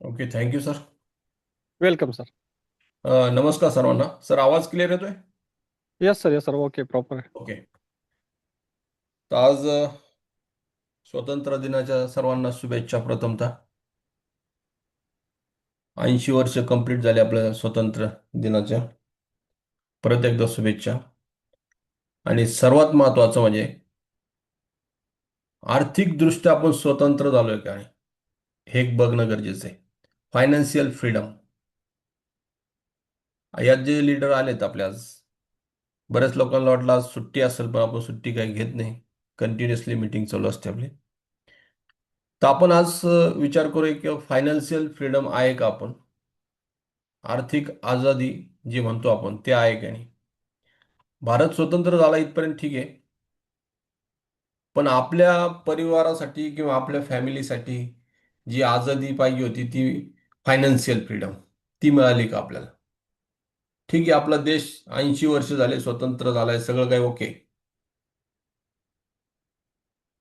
Okay, thank you sir. Welcome sir. नमस्कार सर्वांना. Sir, आवाज क्लिअर येतोय? Yes sir, yes sir. Okay, proper आहे. ओके. तर आज स्वातंत्र्य दिनाच्या सर्वांना शुभेच्छा. प्रथमतः 80 वर्ष कंप्लीट झाले आपल्या स्वातंत्र्य दिनाच्या. परत एकदा शुभेच्छा. आणि सर्वात महत्त्वाचं म्हणजे आर्थिकदृष्ट्या आपण स्वतंत्र झालोय का नाही, हे एक बघणं गरजेचं आहे. Financial freedom. यात जे लीडर आलेत आपल्या आज, बऱ्याच लोकांना वाटलं आज सुट्टी असेल, पण आपण सुट्टी काही घेत नाही. कंटिन्युअसली मीटिंग चालू असते आपली. तर आपण आज विचार करूया की फायनान्शियल फ्रीडम आहे का आपण, आर्थिक आझादी जी म्हणतो आपण ते आहे का नाही. भारत स्वतंत्र झाला इथपर्यंत ठीक आहे, पण आपल्या परिवारासाठी किंवा आपल्या फॅमिलीसाठी जी आझादी पाहिजे होती ती फायनान्शियल फ्रीडम, ती मिळाली का आपल्याला? ठीक आहे, आपला देश 80 वर्ष झाले स्वतंत्र झालाय, सगळं काही ओके.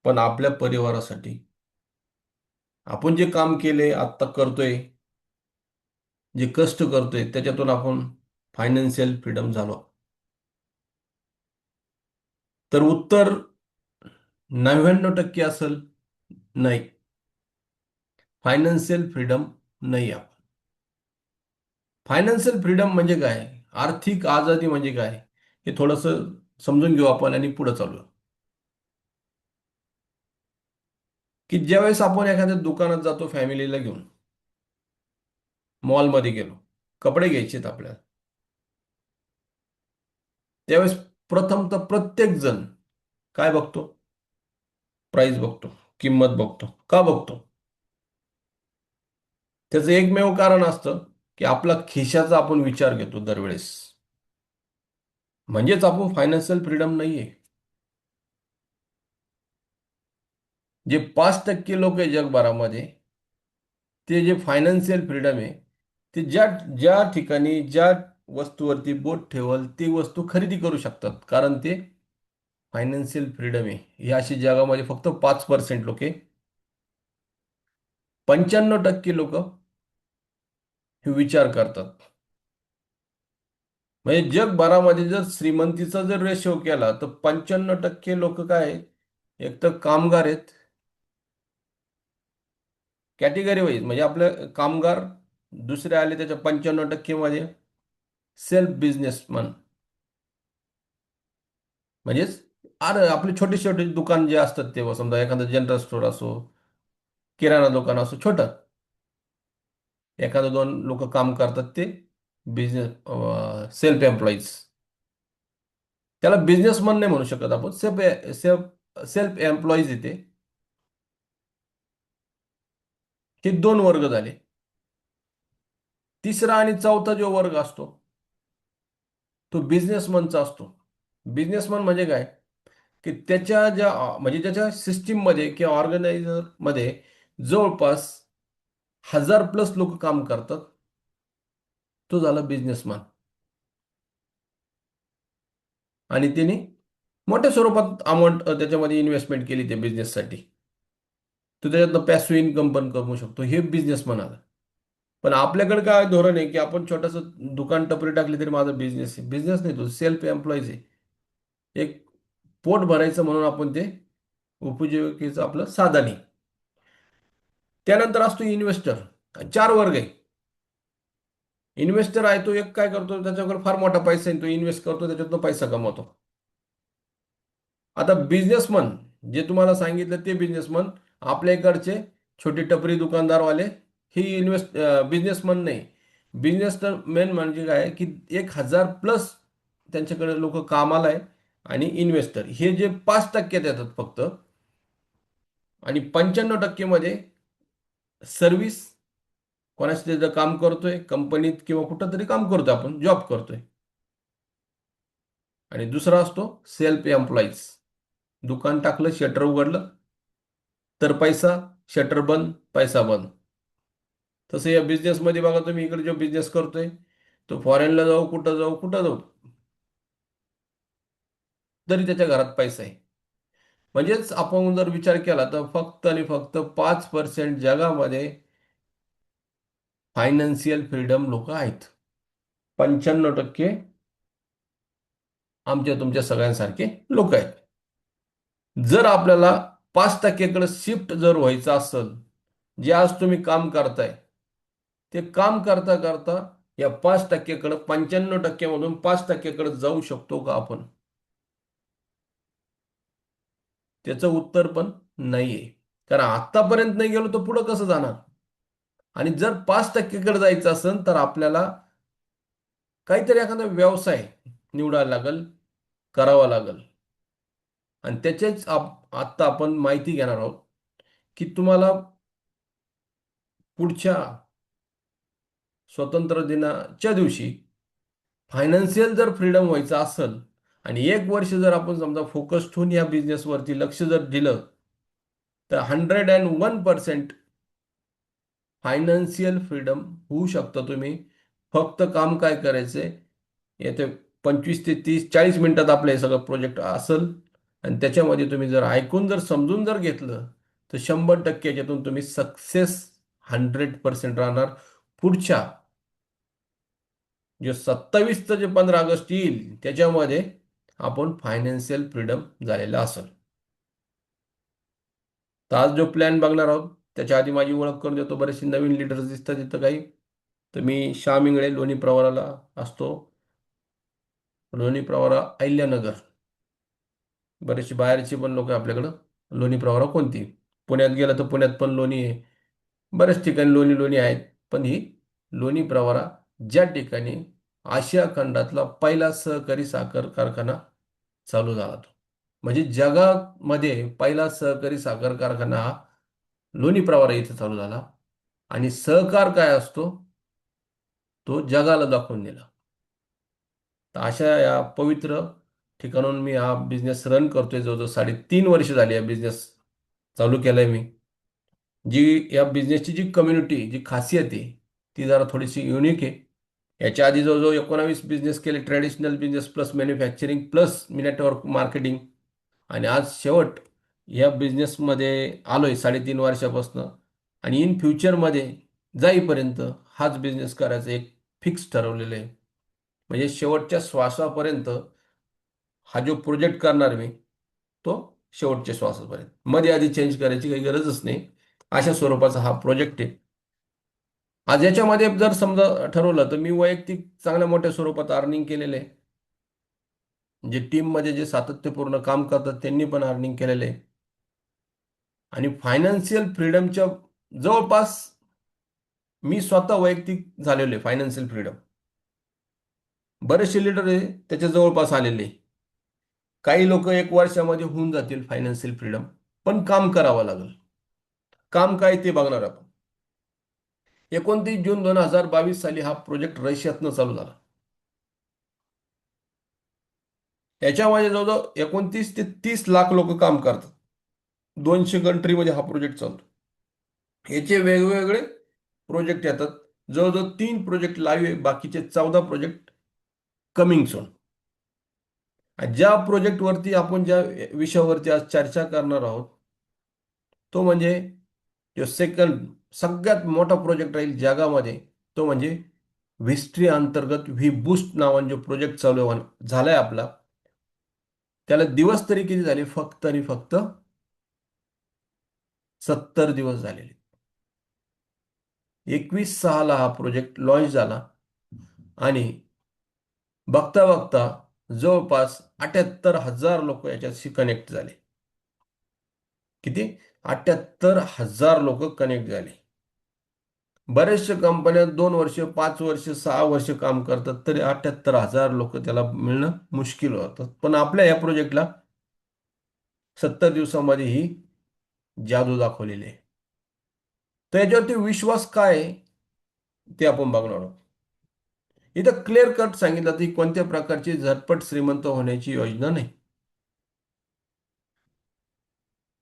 पण आपल्या परिवारासाठी आपण जे काम केले, आत्ता करतोय, जे कष्ट करतोय, त्याच्यातून आपण फायनान्शियल फ्रीडम झालो? तर उत्तर 99% असेल नाही. फायनान्शियल फ्रीडम नाही आपण. फायनान्शियल फ्रीडम म्हणजे काय, आर्थिक आझादी म्हणजे काय, हे थोडंसं समजून घेऊ आपण आणि पुढे चालू. की ज्यावेळेस आपण एखाद्या दुकानात जातो फॅमिलीला घेऊन, मॉलमध्ये गेलो, कपडे घ्यायचेत आपल्याला, त्यावेळेस प्रथम तर प्रत्येक जण काय बघतो? प्राइस बघतो, किंमत बघतो. का बघतो? त्याचं एकमेव कारण असतं की आपला खिशाचा आपण विचार घेतो दरवेळेस. म्हणजेच आपण फायनान्शियल फ्रीडम नाहीये. जे 5% लोक आहे जगभरामध्ये, ते जे फायनान्शियल फ्रीडम आहे, ते ज्या ज्या ठिकाणी ज्या वस्तूवरती बोट ठेवल ती वस्तू खरेदी करू शकतात, कारण ते फायनान्शियल फ्रीडम आहे. ही अशी जगामध्ये फक्त 5% लोक आहे. 95% लोक हे विचार करतात. म्हणजे जगभरामध्ये जर श्रीमंतीचा जर रेशो केला तर 95% लोक काय आहेत? एक तर कामगार आहेत, कॅटेगरी वाईज म्हणजे आपले कामगार. दुसरे आले त्याच्या 95% मध्ये सेल्फ बिझनेसमन, म्हणजेच अरे आपले छोटे छोटे दुकान जे असतात, ते समजा एखादं जनरल स्टोअर असो, किराणा दुकान असो, छोटं एखादं दोन लोक काम करतात, ते बिझनेस सेल्फ एम्प्लॉईज. त्याला बिझनेसमन नाही म्हणू शकत आपण, सेल्फ सेल्फ सेल्फ एम्प्लॉईज येते. हे दोन वर्ग झाले. तिसरा आणि चौथा जो वर्ग असतो तो बिझनेसमनचा असतो. बिझनेसमन म्हणजे काय, की त्याच्या ज्या म्हणजे त्याच्या सिस्टीममध्ये किंवा ऑर्गनायझरमध्ये जवळपास 1000+ लोक काम करतात. तो झाला बिझनेसमॅन. आणि त्याने मोठ्या स्वरूपात अमाऊंट त्याच्यामध्ये इन्व्हेस्टमेंट केली त्या बिझनेससाठी, तो त्याच्यातनं पॅसिव्ह इन्कम पण कमवू शकतो. हे बिझनेसमॅन आला. पण आपल्याकडे काय धोरण आहे की आपण छोटंसं दुकान टपरी टाकली तरी माझा बिझनेस आहे. बिझनेस नाही, तो सेल्फ एम्प्लॉईज आहे. एक पोट भरायचं म्हणून आपण ते उपजीविकेचं आपलं साधन आहे. त्यानंतर असतो इन्व्हेस्टर. चार वर्ग आहे. इन्व्हेस्टर आहे तो एक काय करतो, त्याच्याकडे फार मोठा पैसा आहे, तो इन्व्हेस्ट करतो, त्याच्यातून पैसा कमवतो. आता बिझनेसमन जे तुम्हाला सांगितलं ते बिझनेसमन, आपल्या इकडचे छोटी टपरी दुकानदारवाले, ही बिझनेसमन नाही. बिझनेसमॅन म्हणजे काय की 1000+ त्यांच्याकडे लोक कामाला आहे. आणि इन्व्हेस्टर हे जे 5% देतात फक्त. आणि 95% मध्ये सर्व्हिस, कोणाच्या तिथं काम करतोय, कंपनीत किंवा कुठं तरी काम करतोय, आपण जॉब करतोय. आणि दुसरा असतो सेल्फ एम्प्लॉईज. दुकान टाकलं, शटर उघडलं तर पैसा, शटर बंद, पैसा बंद. तसं या बिझनेसमध्ये बघा, तुम्ही इकडे जो बिझनेस करतोय तो फॉरेनला जाऊ, कुठं जाऊ, कुठं जाऊ, तरी त्याच्या घरात पैसा आहे. म्हणजेच आपण जर विचार केला तर फक्त आणि फक्त 5% जगामध्ये फायनान्शियल फ्रीडम लोक आहेत. 95% आमच्या तुमच्या सगळ्यांसारखे लोक आहेत. जर आपल्याला 5% शिफ्ट जर व्हायचं असेल, जे आज तुम्ही काम करताय ते काम करता करता या 5% 95% मधून 5% जाऊ शकतो का आपण? त्याचं उत्तर पण नाहीये. कारण आतापर्यंत नाही गेलो तर पुढं कसं जाणार? आणि जर 5% जायचं असेल तर आपल्याला काहीतरी एखादा व्यवसाय निवडायला लागेल, करावा लागेल. आणि त्याचेच आत्ता आपण माहिती घेणार आहोत की तुम्हाला पुढच्या स्वातंत्र्य दिनाच्या दिवशी फायनान्शियल जर फ्रीडम व्हायचं असेल आणि 1 वर्ष जर आपण समजा फोकस ठेवून या बिझनेसवरती लक्ष जर दिलं, तर 101% फायनान्शियल फ्रीडम होऊ शकता तुम्ही. फक्त काम काय करायचंय, येथे 25 ते 30 40 मिनिटात आपलं हे सगळं प्रोजेक्ट असेल आणि त्याच्यामध्ये तुम्ही जर ऐकून जर समजून जर घेतलं, तर 100% याच्यातून तुम्ही सक्सेस 100% राहणार. पुढच्या जे 27चं जे 15 ऑगस्ट येईल त्याच्यामध्ये आपण फायनान्शियल फ्रीडम झालेला असेल. तर आज जो प्लॅन बघणार आहोत त्याच्या आधी माझी ओळख करून देतो. बरेचसे नवीन लीडर्स दिसतात तिथं काही. तर मी श्याम इंगळे, लोणी प्रवराला असतो. लोणी प्रवरा अहिल्यानगर. बरेचसे बाहेरचे पण लोक आपल्याकडं. लोणी प्रवरा कोणती, पुण्यात गेलं तर पुण्यात पण लोणी आहे. बऱ्याच ठिकाणी लोणी लोणी आहेत. पण ही लोणी प्रवरा, ज्या ठिकाणी आशिया खंडातला पहिला सहकारी साखर कारखाना चालू झाला तो. म्हणजे जगामध्ये पहिला सहकारी साखर कारखाना हा लोणी प्रवरा इथे चालू झाला. आणि सहकार काय असतो तो जगाला दाखवून दिला. तर अशा या पवित्र ठिकाणून मी हा बिझनेस रन करतोय. जवळजवळ 3.5 वर्ष झाली हा बिझनेस चालू केलाय मी. जी या बिझनेसची जी कम्युनिटी, जी खासियत आहे, ती जरा थोडीशी युनिक आहे. याच्या आधी जवळजवळ 19 बिझनेस केले, traditional business plus manufacturing plus मी नेटवर्क मार्केटिंग. आणि आज शेवट या बिझनेसमध्ये आलोय 3.5 वर्षापासून. आणि इन फ्युचरमध्ये जाईपर्यंत हाच बिझनेस करायचं एक फिक्स ठरवलेलं आहे. म्हणजे शेवटच्या श्वासापर्यंत हा जो प्रोजेक्ट करणार मी, तो शेवटच्या श्वासापर्यंत, मध्ये आधी चेंज करायची काही गरजच नाही. अशा स्वरूपाचा हा प्रोजेक्ट आहे. आज याच्यामध्ये जर समजा ठरवलं तर मी वैयक्तिक चांगल्या मोठ्या स्वरूपात अर्निंग केलेलं आहे. जे टीममध्ये जे सातत्यपूर्ण काम करतात त्यांनी पण अर्निंग केलेलं आहे. आणि फायनान्शियल फ्रीडमच्या जवळपास मी स्वतः वैयक्तिक झालेलो आहे फायनान्शियल फ्रीडम. बरेचसे लीडर आहे त्याच्या जवळपास आलेले आहे. काही लोक 1 वर्षामध्ये होऊन जातील फायनान्शियल फ्रीडम. पण काम करावं लागेल. काम काय ते बघणार आपण. 29 जून 2022 साली हा प्रोजेक्ट रशियातनं चालू झाला. याच्यामध्ये जवळजवळ 29 ते 30 लाख लोक काम करतात. 200 कंट्रीमध्ये हा प्रोजेक्ट चालतो. याचे वेगवेगळे प्रोजेक्ट येतात. जवळजवळ 3 प्रोजेक्ट लाईव्ह आहे, बाकीचे 14 प्रोजेक्ट कमिंग सून. ज्या प्रोजेक्टवरती आपण ज्या विषयावरती आज चर्चा करणार आहोत, तो म्हणजे जो सेकंड सगळ्यात मोठा प्रोजेक्ट राहील जगामध्ये, तो म्हणजे व्हिस्ट्री अंतर्गत व्ही बूस्ट नावाने जो प्रोजेक्ट चालू झालाय आपला. त्याला दिवस तरी किती झाले? फक्त आणि फक्त 70 दिवस झालेले. 21/6 हा प्रोजेक्ट लॉन्च झाला. आणि बघता बघता जवळपास 78,000 लोक याच्याशी कनेक्ट झाले. किती? 78,000 लोक कनेक्ट झाले. बऱ्याचशा कंपन्या 2 वर्ष, 5 वर्ष, 6 वर्ष काम करतात, तरी 78,000 लोक त्याला मिळणं मुश्किल होतं. पण आपल्या या प्रोजेक्टला 70 दिवसामध्ये ही जादू दाखवलेली आहे. तर याच्यावरती विश्वास काय आहे ते आपण बघणार आहोत. इथं क्लिअर कट सांगितलं की कोणत्या प्रकारची झटपट श्रीमंत होण्याची योजना नाही.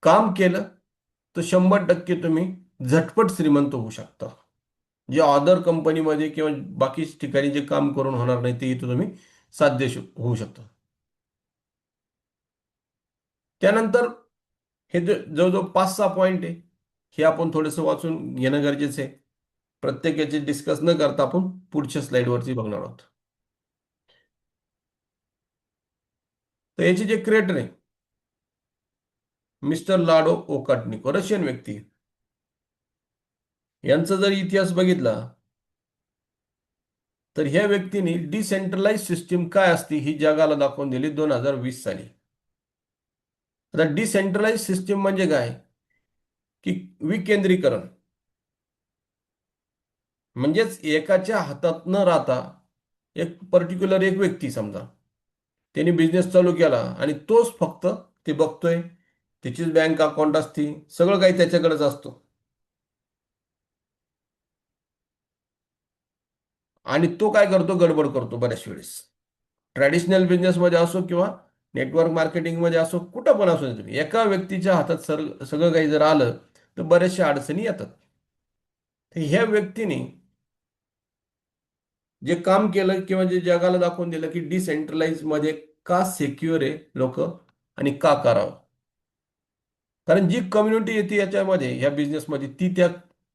काम केलं तर 100% तुम्ही झटपट श्रीमंत होऊ शकता. जे अदर कंपनीमध्ये किंवा बाकी ठिकाणी जे काम करून होणार नाही ते इथं तुम्ही साध्य होऊ शकता. त्यानंतर हे जवळजवळ 5-6 पॉईंट आहे, हे आपण थोडंसं वाचून घेणं गरजेचं आहे. प्रत्येकाची डिस्कस न करता आपण पुढच्या स्लाइडवरती बघणार आहोत. तर याचे जे क्रिएटर आहे मिस्टर लाडो ओकाटनिको, रशियन व्यक्ती, यांचा जर इतिहास बघितला तर ह्या व्यक्तीने डिसेंट्रलाइज सिस्टीम काय असते ही जगाला दाखवून दिली 2020 साली. आता डिसेंट्रलाइज सिस्टीम म्हणजे काय की विकेंद्रीकरण, म्हणजेच एकाच्या हातात न राहता एक पर्टिक्युलर एक व्यक्ती समजा त्याने बिझनेस चालू केला आणि तोच फक्त ते बघतोय, त्याचीच बँक अकाउंट असते, सगळं काही त्याच्याकडेच असतो. आणि तो काय करतो, गडबड करतो बऱ्याच वेळेस. ट्रॅडिशनल बिझनेसमध्ये असो किंवा नेटवर्क मार्केटिंगमध्ये असो, कुठं पण असो, तुम्ही एका व्यक्तीच्या हातात सगळं काही जर आलं तर बऱ्याचशा अडचणी येतात. तर ह्या व्यक्तीने जे काम केलं किंवा जे जगाला दाखवून दिलं की डिसेंट्रलाइज मध्ये का सेक्युअर आहे लोक आणि का करावं. कारण जी कम्युनिटी येते याच्यामध्ये या बिझनेसमध्ये ती त्या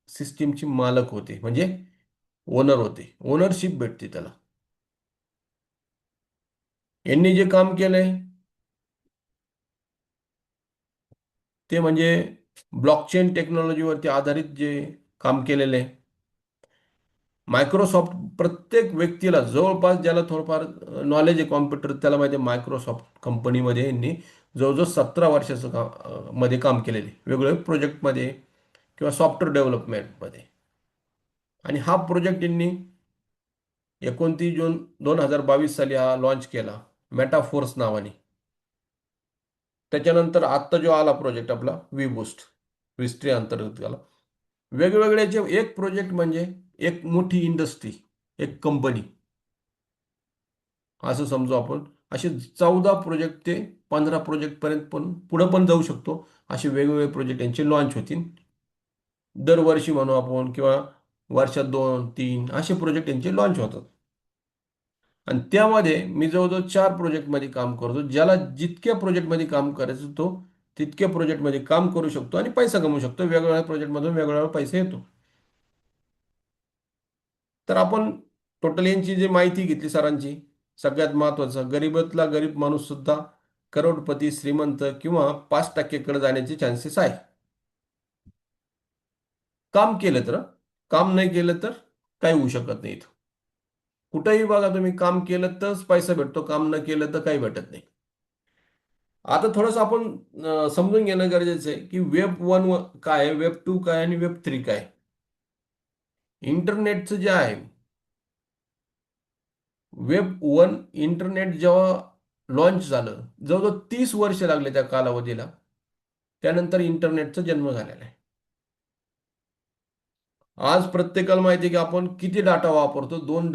सिस्टीमची मालक होते, म्हणजे ओनर होते, ओनरशिप भेटते त्याला. यांनी जे काम केलंय ते म्हणजे ब्लॉकचेन टेक्नॉलॉजीवरती आधारित जे काम केलेलं आहे. मायक्रोसॉफ्ट प्रत्येक व्यक्तीला जवळपास ज्याला थोडंफार नॉलेज आहे कॉम्प्युटर त्याला माहिती आहे, मायक्रोसॉफ्ट कंपनीमध्ये यांनी जवळजवळ 17 वर्षाचं मध्ये काम केलेले वेगवेगळ्या प्रोजेक्टमध्ये किंवा सॉफ्टवेअर डेव्हलपमेंटमध्ये. आणि हा प्रोजेक्ट यांनी 29 जून 2022 साली हा लॉन्च केला मेटाफोर्स नावाने. त्याच्यानंतर आत्ता जो आला प्रोजेक्ट आपला वी बूस्ट, विस्ट्री अंतर्गत आला. वेगवेगळ्याचे एक प्रोजेक्ट म्हणजे एक मोठी इंडस्ट्री, एक कंपनी असं समजू आपण. असे 14 प्रोजेक्ट ते 15 प्रोजेक्ट पर्यंत पण पुढे पण जाऊ शकतो. असे वेगवेगळे प्रोजेक्ट यांचे लॉन्च होतील दरवर्षी म्हणू आपण, किंवा वर्षात 2-3 असे प्रोजेक्ट यांचे लॉन्च होतात. आणि त्यामध्ये मी जवळजवळ 4 प्रोजेक्टमध्ये काम करतो. ज्याला जितक्या प्रोजेक्टमध्ये काम करायचं तो तितक्या प्रोजेक्टमध्ये काम करू शकतो आणि पैसा कमवू शकतो. वेगवेगळ्या प्रोजेक्टमधून वेगवेगळा पैसा येतो. तर आपण टोटल यांची जी माहिती घेतली सरांची, सगळ्यात महत्त्वाचं, गरीबातला गरीब माणूस सुद्धा करोडपती, श्रीमंत किंवा 5% जाण्याचे चान्सेस आहे. काम केलं तर. काम नाही केलं तर काही होऊ शकत नाही इथं. कुठेही बघा तुम्ही, काम केलं तरच पैसा भेटतो, काम न केलं तर काही भेटत नाही. आता थोडंसं आपण समजून घेणं गरजेचं आहे की वेब 1 काय आहे, वेब 2 काय आणि वेब 3 काय. इंटरनेटचं जे आहे, वेब 1 इंटरनेट जेव्हा लॉन्च झालं, जवळजवळ 30 वर्ष लागले त्या कालावधीला. त्यानंतर इंटरनेटचा जन्म झालेला आहे. आज प्रत्येकाला माहिती आहे की आपण किती डाटा वापरतो. 2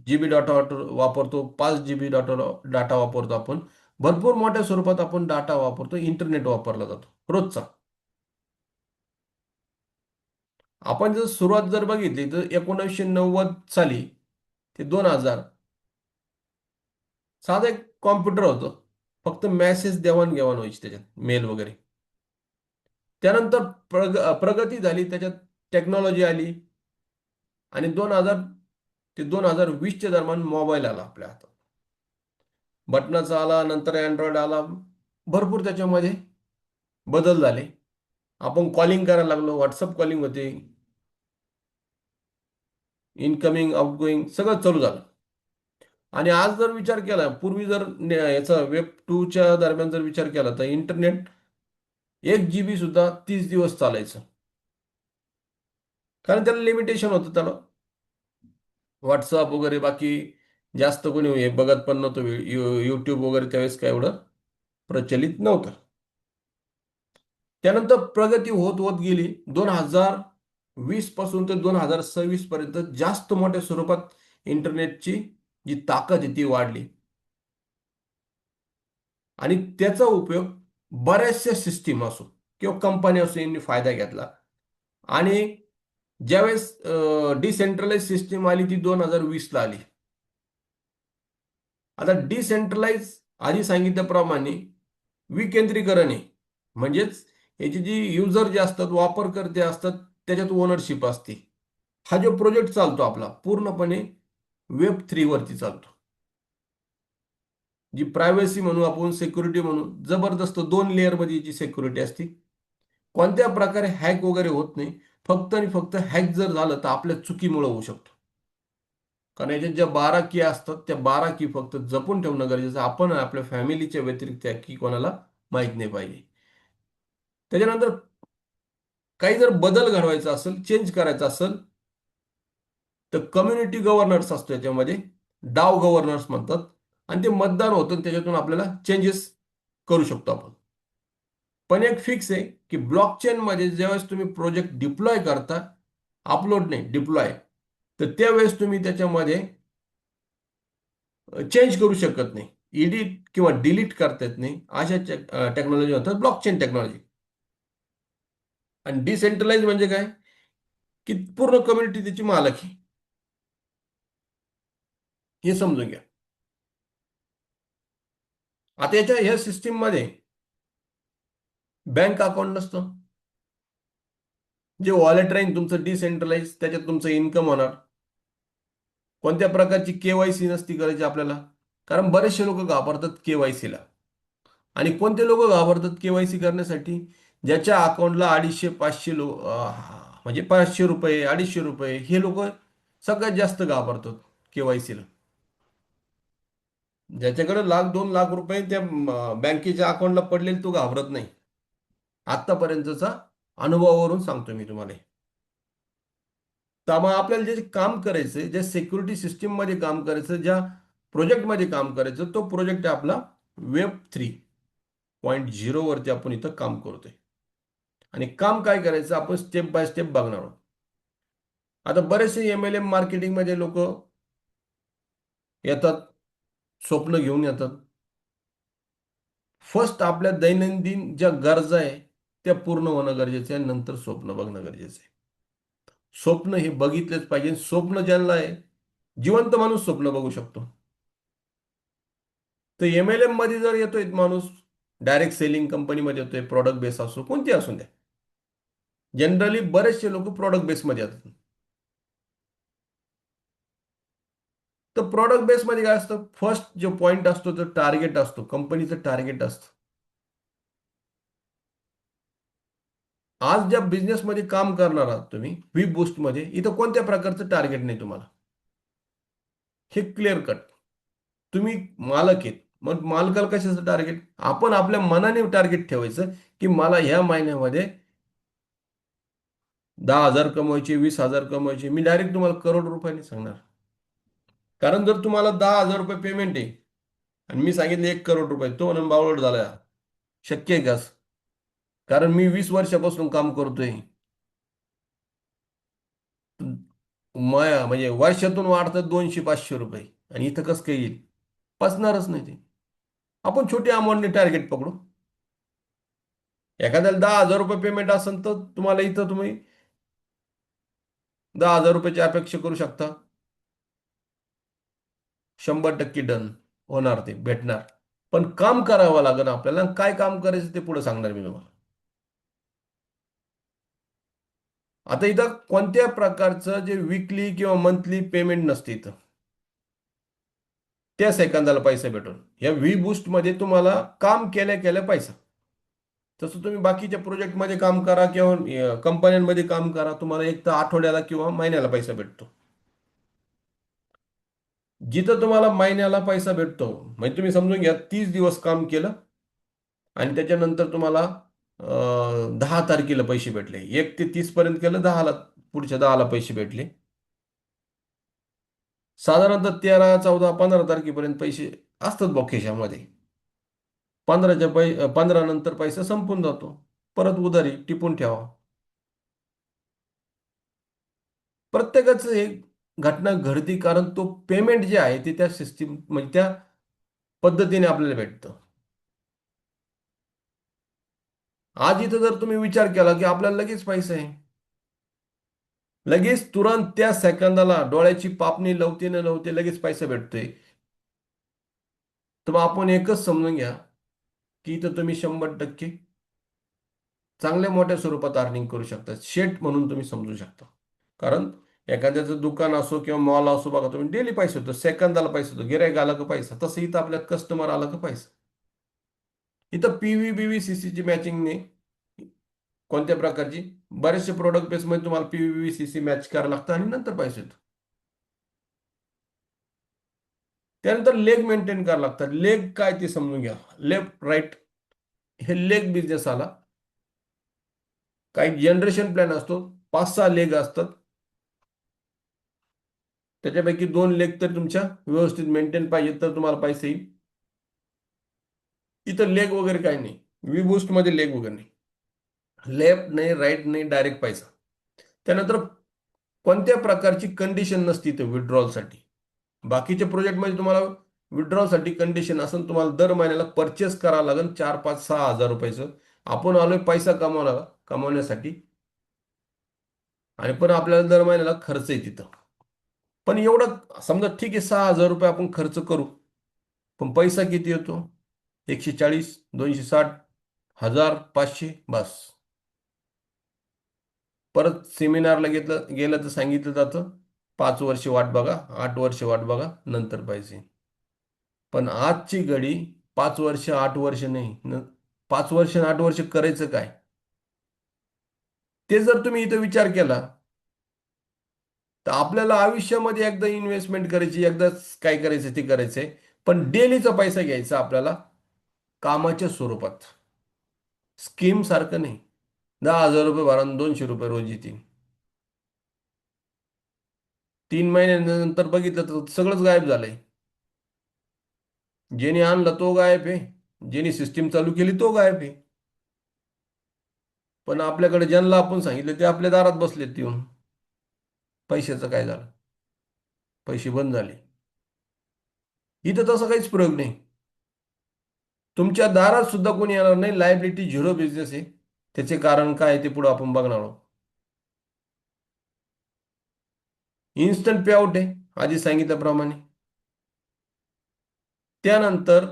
GB डाटा वापरतो, 5 GB डाटा वापरतो आपण. भरपूर मोठ्या स्वरूपात आपण डाटा वापरतो, इंटरनेट वापरला जातो रोजचा. आपण जर सुरुवात जर बघितली तर 1990 साली ते 2000 साधं एक कॉम्प्युटर होतं. फक्त मेसेज देवाणघेवाण व्हायची त्याच्यात, मेल वगैरे. त्यानंतर प्रगती झाली, त्याच्यात टेक्नॉलॉजी आली आणि 2000 ते 2020च्या दरम्यान मोबाईल आला आपल्या हातात. बटनाचा आला, नंतर अँड्रॉइड आला. भरपूर त्याच्यामध्ये बदल झाले. आपण कॉलिंग करायला लागलो, व्हॉट्सअप कॉलिंग होते, इनकमिंग, आउटगोईंग सगळं चालू झालं. आणि आज जर विचार केला, पूर्वी जर याचा वेब 2च्या दरम्यान जर विचार केला तर इंटरनेट 1 GB सुद्धा 30 दिवस चालायचं. कारण त्याला लिमिटेशन होतं त्याला. व्हॉट्सअप वगैरे बाकी जास्त कोणी हे बघत पण नव्हतं. यूट्यूब वगैरे त्यावेळेस काय एवढं प्रचलित नव्हतं. त्यानंतर प्रगती होत होत गेली. 2020 पासून ते 2026 पर्यंत जास्त मोठ्या स्वरूपात इंटरनेटची जी ताकद आहे ती वाढली. आणि त्याचा उपयोग बऱ्याचशा सिस्टीम असो किंवा कंपनी असो यांनी फायदा घेतला. आणि ज्यावेळेस डिसेंट्रलाइज सिस्टीम आली ती 2020ला आली. आता डिसेंट्रलाइज आधी सांगितल्याप्रमाणे विकेंद्रीकरण आहे. म्हणजेच याची जी युजर जे असतात, वापरकर्ते असतात, त्याच्यात ओनरशिप असते. हा जो प्रोजेक्ट चालतो आपला पूर्णपणे वेब 3 वरती चालतो. जी प्रायव्हसी म्हणू आपण, सिक्युरिटी म्हणू, जबरदस्त 2 लेअरमध्ये जी सिक्युरिटी असते. कोणत्या प्रकारे हॅक वगैरे होत नाही. फक्त आणि फक्त हॅक जर झालं तर आपल्या चुकीमुळे होऊ शकतो. कारण याच्यात ज्या 12 की असतात त्या 12 की फक्त जपून ठेवणं गरजेचं आहे. आपण आपल्या फॅमिलीच्या व्यतिरिक्त त्या की कोणाला माहीत नाही पाहिजे. त्याच्यानंतर काही जर बदल घडवायचा असेल, चेंज करायचा असेल, तर कम्युनिटी गव्हर्नन्स असतो याच्यामध्ये. डाव गव्हर्नन्स म्हणतात. आणि ते मतदान होतं आणि त्याच्यातून आपल्याला चेंजेस करू शकतो आपण. पण एक फिक्स आहे की ब्लॉकचेनमध्ये ज्यावेळेस तुम्ही प्रोजेक्ट डिप्लॉय करता, अपलोड नाही डिप्लॉय, तर त्यावेळेस तुम्ही त्याच्यामध्ये चेंज करू शकत नाही. एडिट किंवा डिलीट करता येत नाही. अशा टेक्नॉलॉजी होतात ब्लॉकचेन टेक्नॉलॉजी. आणि डिसेंट्रलाइज म्हणजे काय, की पूर्ण कम्युनिटी त्याची मालक आहे. हे समजून घ्या. आता ह्या सिस्टीममध्ये बँक अकाउंट नसतं. जे वॉलेट राहील तुमचं डिसेंट्रलाइज, त्याच्यात तुमचं इन्कम होणार. कोणत्या प्रकारची केवायसी नसती करायची आपल्याला. कारण बरेचसे लोक घाबरतात केवायसीला. आणि कोणते लोक घाबरतात केवायसी करण्यासाठी, ज्याच्या अकाउंटला 250-500 म्हणजे 500 रुपये, 250 रुपये, हे लोक सगळ्यात जास्त घाबरतात केवायसीला. ज्याच्याकडे 1,00,000-2,00,000 रुपये त्या बँकेच्या अकाउंटला पडलेले तो घाबरत नाही. आतापर्यंतचा अनुभवावरून सांगतो मी तुम्हाला. तर मग आपल्याला जे काम करायचं, ज्या सिक्युरिटी सिस्टीममध्ये काम करायचं, ज्या प्रोजेक्टमध्ये काम करायचं, तो प्रोजेक्ट आहे आपला Web 3.0 वरती आपण इथं काम करतोय. आणि काम काय करायचं आपण स्टेप बाय स्टेप बघणार आहोत. आता बरेचसे MLM मार्केटिंगमध्ये लोक येतात, स्वप्न घेऊन येतात. फर्स्ट आपल्या दैनंदिन ज्या गरजा आहे त्या पूर्ण होणं गरजेचं आहे. नंतर स्वप्न बघणं गरजेचं आहे. स्वप्न हे बघितलेच पाहिजे. स्वप्न ज्यांना आहे, जिवंत माणूस स्वप्न बघू शकतो. तर MLM मध्ये जर येतोय माणूस, डायरेक्ट सेलिंग कंपनीमध्ये येतोय, प्रॉडक्ट बेस असो, कोणती असू द्या. जनरली बरेचसे लोक प्रॉडक्ट बेसमध्ये येतात. तर प्रॉडक्ट बेसमध्ये काय असतं, फर्स्ट जो पॉईंट असतो तो टार्गेट असतो, कंपनीचं टार्गेट असतं. आज ज्या बिझनेसमध्ये काम करणार आहात तुम्ही, व्ही बूस्टमध्ये, इथं कोणत्या प्रकारचं टार्गेट नाही तुम्हाला. हे क्लिअर कट. तुम्ही मालक आहेत. मग मालकाला कशाचं टार्गेट, आपण आपल्या मनाने टार्गेट ठेवायचं की मला ह्या महिन्यामध्ये 10,000 कमवायचे, 20,000 कमवायचे. मी डायरेक्ट तुम्हाला करोड रुपयांनी सांगणार. कारण जर तुम्हाला 10,000 रुपये पेमेंट आहे आणि मी सांगितले 1 करोड रुपये, तो म्हणून बावळट झाला. शक्य आहे का असं? कारण मी 20 वर्षापासून काम करतोय. म्हणजे वर्षातून वाढतात 200-500 रुपये. आणि इथं कसं काय येईल? पचणारच नाही ते. आपण छोटी अमाऊंटने टार्गेट पकडू. एखाद्याला 10,000 रुपये पेमेंट असेल तर तुम्हाला इथं तुम्ही 10,000 रुपयाची अपेक्षा करू शकता. 100% डन होणार, ते भेटणार. पण काम करावं लागेल आपल्याला. काय काम करायचं ते पुढे सांगणार मी तुम्हाला. आता इथं कोणत्या प्रकारचं जे विकली किंवा मंथली पेमेंट नसते इथं. त्या सेकंदाला पैसा भेटून या व्ही बूस्टमध्ये तुम्हाला काम केल्या केल्या पैसा. तसं तुम्ही बाकीच्या प्रोजेक्टमध्ये काम करा किंवा कंपन्यांमध्ये काम करा, तुम्हाला एक तर आठवड्याला किंवा महिन्याला पैसा भेटतो. जिथं तुम्हाला महिन्याला पैसा भेटतो, म्हणजे तुम्ही समजून घ्या 30 दिवस काम केलं आणि त्याच्यानंतर तुम्हाला 10 तारखेला पैसे भेटले. 1 ते 30 पर्यंत केलं, 10ला पुढच्या 10ला पैसे भेटले. साधारणतः 13, 14, 15 तारखेपर्यंत पैसे असतात बॉ खिशामध्ये. 15 नंतर पैसा संपून जातो. परत उधारी टिपून ठेवा. प्रत्येकाचं हे घटना घडती कारण तो पेमेंट जे आहे ते त्या सिस्टीम म्हणजे त्या पद्धतीने आपल्याला भेटतं. आज इथं जर तुम्ही विचार केला की आपल्याला लगेच पैसा आहे, लगेच तुरंत त्या सेकंदाला डोळ्याची पापणी लवते न लवते लगेच पैसा भेटतोय, तर मग आपण एकच समजून घ्या की इथं तुम्ही 100% चांगल्या मोठ्या स्वरूपात अर्निंग करू शकता. शेट म्हणून तुम्ही समजू शकता. कारण एखाद्याचं दुकान असो किंवा मॉल असो, बघा तुम्ही डेली पैसे होतो, सेकंदाला पैसे होतो, गिरायक आला का पैसा. तसं इथं आपल्यात कस्टमर आला का पैसा. इथं पीव्ही बीव्ही सीसीची मॅचिंग नाही. कोणत्या प्रकारची? बरेचसे प्रोडक्ट बेसमध्ये तुम्हाला पीव्ही सीसी मॅच करावं लागतं आणि नंतर पैसे येतो. त्यानंतर लेग मेंटेन करावं लागतं. लेग काय ते समजून घ्या. लेफ्ट राईट हे लेग बिझनेस आला. काही जनरेशन प्लॅन असतो, 5-6 लेग असतात. त्याच्यापैकी 2 लेग तर तुमच्या व्यवस्थित मेंटेन पाहिजे तर तुम्हाला पैसे येईल. इथं लेग वगैरे काही नाही. वी बूस्ट मध्ये लेग वगैरे नाही. लेफ्ट नाही, राईट नाही, डायरेक्ट पैसा. त्यानंतर कोणत्या प्रकारची कंडिशन नसती इथे विड्रॉलसाठी. बाकीच्या प्रोजेक्टमध्ये तुम्हाला विड्रॉलसाठी कंडिशन असेल, तुम्हाला दर महिन्याला परचेस करावं लागेल 4-5-6 हजार रुपयाचं. आपण आलोय पैसा कमवण्यासाठी, आणि पण आपल्याला दर महिन्याला खर्च आहे तिथं. पण एवढं समजा ठीक आहे, 6 हजार रुपये आपण खर्च करू, पण पैसा किती येतो? 140, 260, 1500 बस. परत सेमिनारला गेलं तर सांगितलं जातं 5 वर्ष वाट बघा, 8 वर्ष वाट बघा, नंतर पैसे. पण आजची घडी 5 वर्ष 8 वर्ष नाही, 5 वर्ष आणि 8 वर्ष करायचं काय? ते जर तुम्ही इथं विचार केला, तर आपल्याला आयुष्यामध्ये एकदा इन्व्हेस्टमेंट करायची, एकदाच काय करायचं ते करायचंय. पण डेलीचा पैसा घ्यायचा आपल्याला कामाच्या स्वरूपात. स्कीम सारखं नाही. 10 हजार रुपये भरा आणि 200 रुपये रोज येतील. 3 महिन्यानंतर बघितलं तर सगळंच गायब झालंय. ज्याने आणलं तो गायब आहे, ज्याने सिस्टीम चालू केली तो गायब आहे. पण आपल्याकडे ज्यांना आपण सांगितलं ते आपल्या दारात बसलेत येऊन. पैशाचं काय झालं? पैसे बंद झाले. इथं तसं काहीच प्रयोग नाही. तुमच्या दारात सुद्धा कोणी येणार नाही. लायबिलिटी झिरो बिझनेस आहे. त्याचे कारण काय आहे ते पुढे आपण बघणार आहोत. इन्स्टंट पे आउट आहे आधी सांगितल्याप्रमाणे. त्यानंतर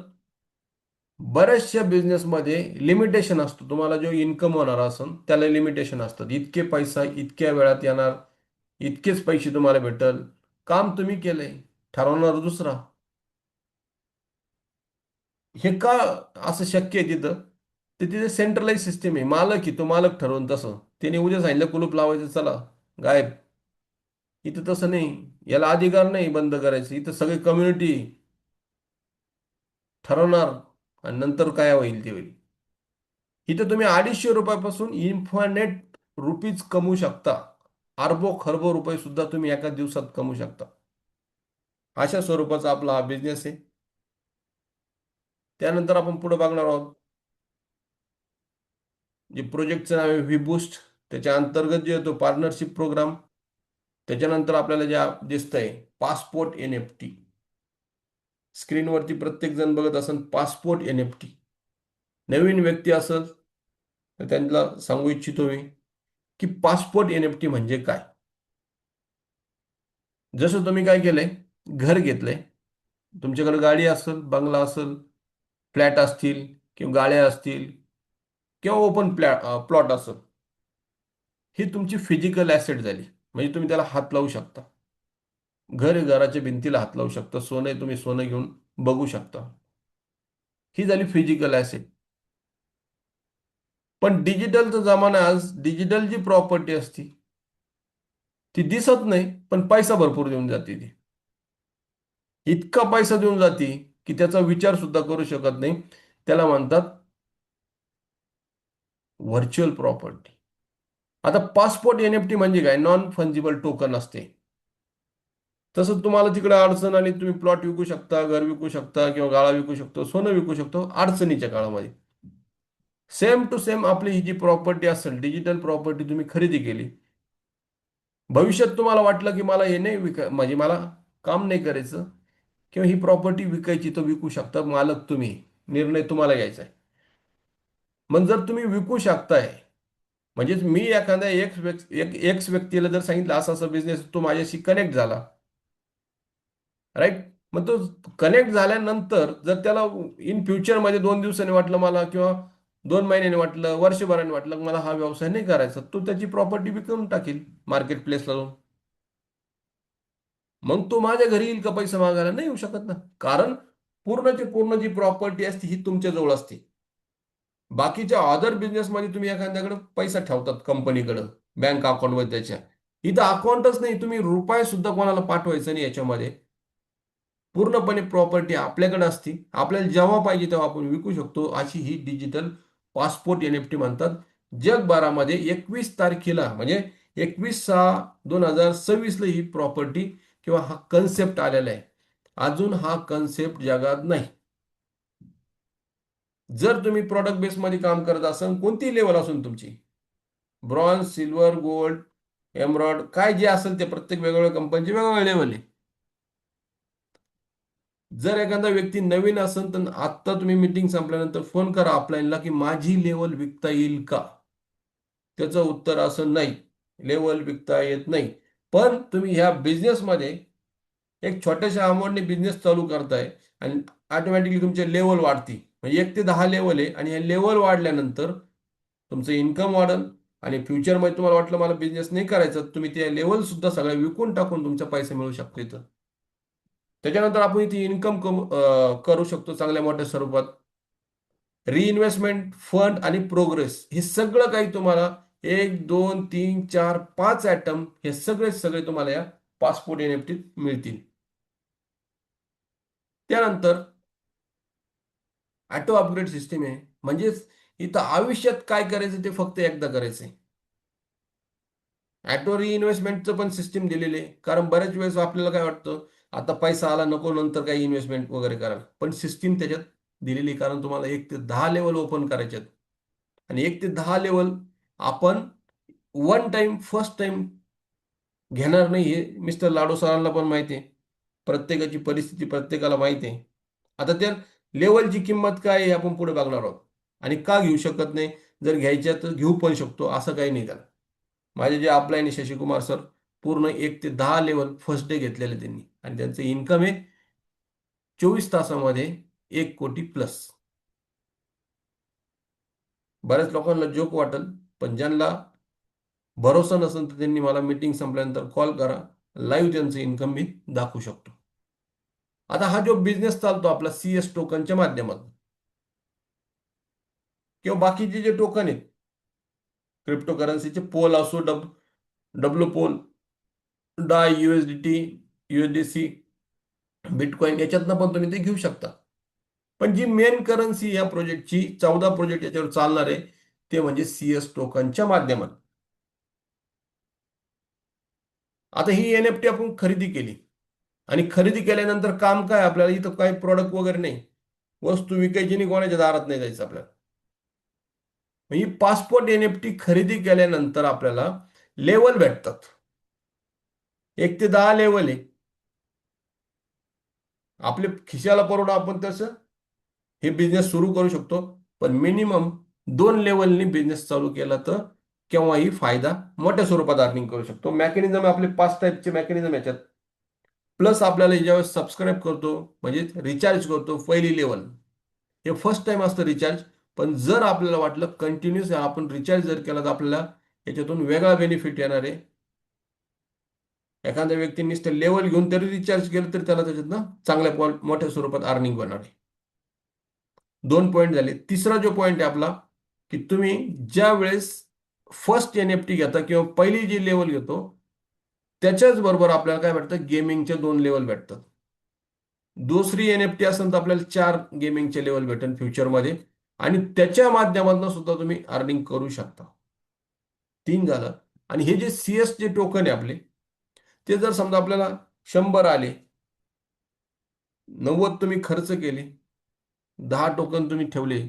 बऱ्याचशा बिझनेसमध्ये लिमिटेशन असतो. तुम्हाला जो इन्कम होणार असेल त्याला लिमिटेशन असतात. इतके पैसा इतक्या वेळात येणार, इतकेच पैसे तुम्हाला भेटल. काम तुम्ही केलंय, ठरवणार दुसरा. हे का असं शक्य आहे तिथं? तर तिथे सेंट्रलाइज सिस्टीम आहे. मालक की तो मालक ठरवून तसं. त्याने उद्या सांगितलं कुलूप लावायचं, चला गायब. इथं तसं नाही. याला अधिकार नाही बंद करायचं. इथं सगळी कम्युनिटी ठरवणार आणि नंतर काय होईल ते होईल. इथं तुम्ही 250 रुपयापासून इन्फानेट रुपीज कमवू शकता. अरबो खरबो रुपये सुद्धा तुम्ही एका दिवसात कमवू शकता. अशा स्वरूपाचा आपला हा बिझनेस आहे. त्यानंतर आपण पुढे बघणार आहोत जे प्रोजेक्टचं नाव आहे व्हीबूस्ट. त्याच्या अंतर्गत जे येतो पार्टनरशिप प्रोग्राम. त्याच्यानंतर आपल्याला जे दिसतंय पासपोर्ट NFT. स्क्रीनवरती प्रत्येक जण बघत असेल पासपोर्ट NFT. नवीन व्यक्ती असेल तर त्यांना सांगू इच्छितो मी की पासपोर्ट NFT म्हणजे काय. जसं तुम्ही काय केलंय, घर घेतलंय, तुमच्याकडे गाडी असेल, बंगला असेल, फ्लॅट असतील किंवा गाड्या असतील किंवा ओपन प्लॉट असेल, ही तुमची फिजिकल ॲसेट झाली. म्हणजे तुम्ही त्याला हात लावू शकता. घर आहे, घराच्या भिंतीला हात लावू शकता. सोनं आहे, तुम्ही सोनं घेऊन बघू शकता. ही झाली फिजिकल ॲसेट. पण डिजिटलचा जमाना, आज डिजिटल जी प्रॉपर्टी असती ती दिसत नाही, पण पैसा भरपूर देऊन जाते ती. इतका पैसा देऊन जाते की त्याचा विचार सुद्धा करू शकत नाही. त्याला म्हणतात व्हर्च्युअल प्रॉपर्टी. आता पासपोर्ट NFT म्हणजे काय? नॉन फंजिबल टोकन असते. तसं तुम्हाला तिकडे अडचण आली, तुम्ही प्लॉट विकू शकता, घर विकू शकता किंवा गाळा विकू शकतो, सोनं विकू शकतो अडचणीच्या काळामध्ये. सेम टू सेम आपली ही जी प्रॉपर्टी असेल, डिजिटल प्रॉपर्टी तुम्ही खरेदी केली, भविष्यात तुम्हाला वाटलं की मला हे नाही म्हणजे मला काम नाही करायचं किंवा ही प्रॉपर्टी विकायची, तर विकू शकता. मालक तुम्ही, निर्णय तुम्हाला घ्यायचा आहे. मग जर तुम्ही विकू शकताय, म्हणजेच मी एखाद्या एक्स व्यक्तीला जर सांगितलं असा असा बिझनेस, तो माझ्याशी कनेक्ट झाला, राईट. मग तो कनेक्ट झाल्यानंतर जर त्याला इन फ्युचरमध्ये 2 दिवसांनी वाटलं मला किंवा 2 महिन्याने वाटलं, वर्षभराने वाटलं मला हा व्यवसाय नाही करायचा, तो त्याची प्रॉपर्टी विकून टाकेल मार्केट प्लेसला जाऊन. मग तो माझ्या घरी येईल का पैसे मागायला? नाही येऊ शकत ना. कारण पूर्णची पूर्ण जी प्रॉपर्टी असते ही तुमच्या जवळ असते. बाकीच्या अदर बिझनेसमध्ये तुम्ही एखाद्याकडे पैसा ठेवतात कंपनीकडे, बँक अकाउंटमध्ये त्याच्या. इथं अकाउंटच नाही, तुम्ही रुपये सुद्धा कोणाला पाठवायचं नाही याच्यामध्ये. पूर्णपणे प्रॉपर्टी आपल्याकडे असती, आपल्याला जेव्हा पाहिजे तेव्हा आपण विकू शकतो. अशी ही डिजिटल पासपोर्ट NFT म्हणतात. जगभरामध्ये 21 तारखेला म्हणजे 21/6/2026 ही प्रॉपर्टी किंवा हा कन्सेप्ट आलेला आहे. अजून हा कन्सेप्ट जगात नाही. जर तुम्ही प्रॉडक्ट बेसमध्ये काम करत असाल, कोणती लेवल असून तुमची, ब्रॉन्झ, सिल्वर, गोल्ड, एमरॉड, काय जे असेल ते प्रत्येक वेगवेगळ्या कंपनीचे वेगवेगळे लेवल आहे. जर एखादा व्यक्ती नवीन असेल तर आत्ता तुम्ही मीटिंग संपल्यानंतर फोन करा अपलाईनला की माझी लेवल विकता येईल का. त्याचं उत्तर असं नाही, लेवल विकता येत नाही. पण तुम्ही ह्या बिझनेसमध्ये एक छोट्याशा अमाऊंटने बिझनेस चालू करताय आणि ऑटोमॅटिकली तुमचे लेवल वाढती. म्हणजे 1 ते 10 लेवल आहे आणि हे लेवल वाढल्यानंतर तुमचं इन्कम वाढेल. आणि फ्युचरमध्ये तुम्हाला वाटलं मला बिझनेस नाही करायचा, तुम्ही ते लेवल सुद्धा सगळ्या विकून टाकून तुमचा पैसे मिळू शकतो इथं. त्याच्यानंतर आपण इथे इन्कम करू शकतो चांगल्या मोठ्या स्वरूपात. रिइन्व्हेस्टमेंट फंड आणि प्रोग्रेस हे सगळं काही तुम्हाला 1 2 3 4 5 आयटम हे सगळे सगळे तुम्हाला या पासपोर्ट NFT मिळतील. त्यानंतर ऑटो अपग्रेड सिस्टीम आहे. म्हणजेच इथं आयुष्यात काय करायचं ते फक्त एकदा करायचंय. ऑटो रिइन्व्हेस्टमेंटचं पण सिस्टीम दिलेली आहे. कारण बऱ्याच वेळेस आपल्याला काय वाटतं, आता पैसा आला नको नंतर काही इन्व्हेस्टमेंट वगैरे करायला. पण सिस्टीम त्याच्यात दिलेली आहे. कारण तुम्हाला 1 ते 10 लेवल ओपन करायचे आहेत. आणि 1 ते 10 लेवल आपण वन टाइम फर्स्ट टाइम घेणार नाही, हे मिस्टर लाडो सरांना पण माहिती आहे. प्रत्येकाची परिस्थिती प्रत्येकाला माहिती आहे. आता त्या लेवलची किंमत काय आहे हे आपण पुढे बघणार आहोत. आणि का घेऊ शकत नाही, जर घ्यायच्या तर घेऊ पण शकतो, असं काही नाही त्याला. माझे जे अपलाईन आहे शशिकुमार सर, पूर्ण 1 ते 10 लेवल फर्स्ट डे घेतलेले त्यांनी आणि त्यांचं इन्कम आहे 24 तासामध्ये 1 कोटी प्लस. बऱ्याच लोकांना जोक वाटेल, पण ज्यांना भरोसा नसेल तर त्यांनी मला मीटिंग संपल्यानंतर कॉल करा. लाईव्ह त्यांचं इन्कम मी दाखवू शकतो. आता हा जो बिझनेस चालतो आपला CS टोकनच्या माध्यमातून किंवा बाकीचे जे टोकन आहेत, क्रिप्टोकरन्सीचे पोल असो, डब्ल्यू पोल, डाय, USDT, USDC, बिटकॉइन, याच्यातनं पण तुम्ही ते घेऊ शकता. पण जी मेन करन्सी या प्रोजेक्टची 14 प्रोजेक्ट याच्यावर चालणार आहे ते म्हणजे CS टोकनच्या माध्यमात. आता ही NFT आपण खरेदी केली आणि खरेदी केल्यानंतर काम काय, आपल्याला इथं काही प्रोडक्ट वगैरे नाही, वस्तू विकायची नाही, कोणाच्या दारात नाही जायचं आपल्याला. ही पासपोर्ट NFT खरेदी केल्यानंतर आपल्याला लेवल भेटतात. 1 ते 10 लेवल आहे. आपल्या खिशाला परवडा आपण तसं हे बिझनेस सुरू करू शकतो. पण मिनिमम 2 लेवलनी बिझनेस चालू केला तर केव्हाही फायदा मोठ्या स्वरूपात अर्निंग करू शकतो. मेकॅनिझम आपले 5 टाईपचे मेकॅनिझम याच्यात. प्लस आपल्याला ज्यावेळेस सबस्क्राईब करतो म्हणजे रिचार्ज करतो पहिली लेवल, हे फर्स्ट टाइम असतं रिचार्ज. पण जर आपल्याला वाटलं कंटिन्युअस आपण रिचार्ज जर केला तर आपल्याला याच्यातून वेगळा बेनिफिट येणार आहे. एखाद्या व्यक्तीने नुसतं लेवल घेऊन तरी रिचार्ज केलं तरी त्याला त्याच्यातनं चांगल्या मोठ्या स्वरूपात अर्निंग होणार आहे. 2 पॉईंट झाले. तिसरा जो पॉईंट आहे आपला, की तुम्ही ज्या वेळेस फर्स्ट NFT घेता किंवा पहिली जी लेवल घेतो त्याच्याच बरोबर आपल्याला काय भेटतं, गेमिंगचे 2 लेवल भेटतात. दुसरी NFT असेल तर आपल्याला 4 गेमिंगचे लेवल भेटेल फ्युचरमध्ये आणि त्याच्या माध्यमातून सुद्धा तुम्ही अर्निंग करू शकता. 3 झालं. आणि हे जे CS जे टोकन आहे आपले, ते जर समजा आपल्याला 100 आले, 90 तुम्ही खर्च केले, 10 टोकन तुम्ही ठेवले,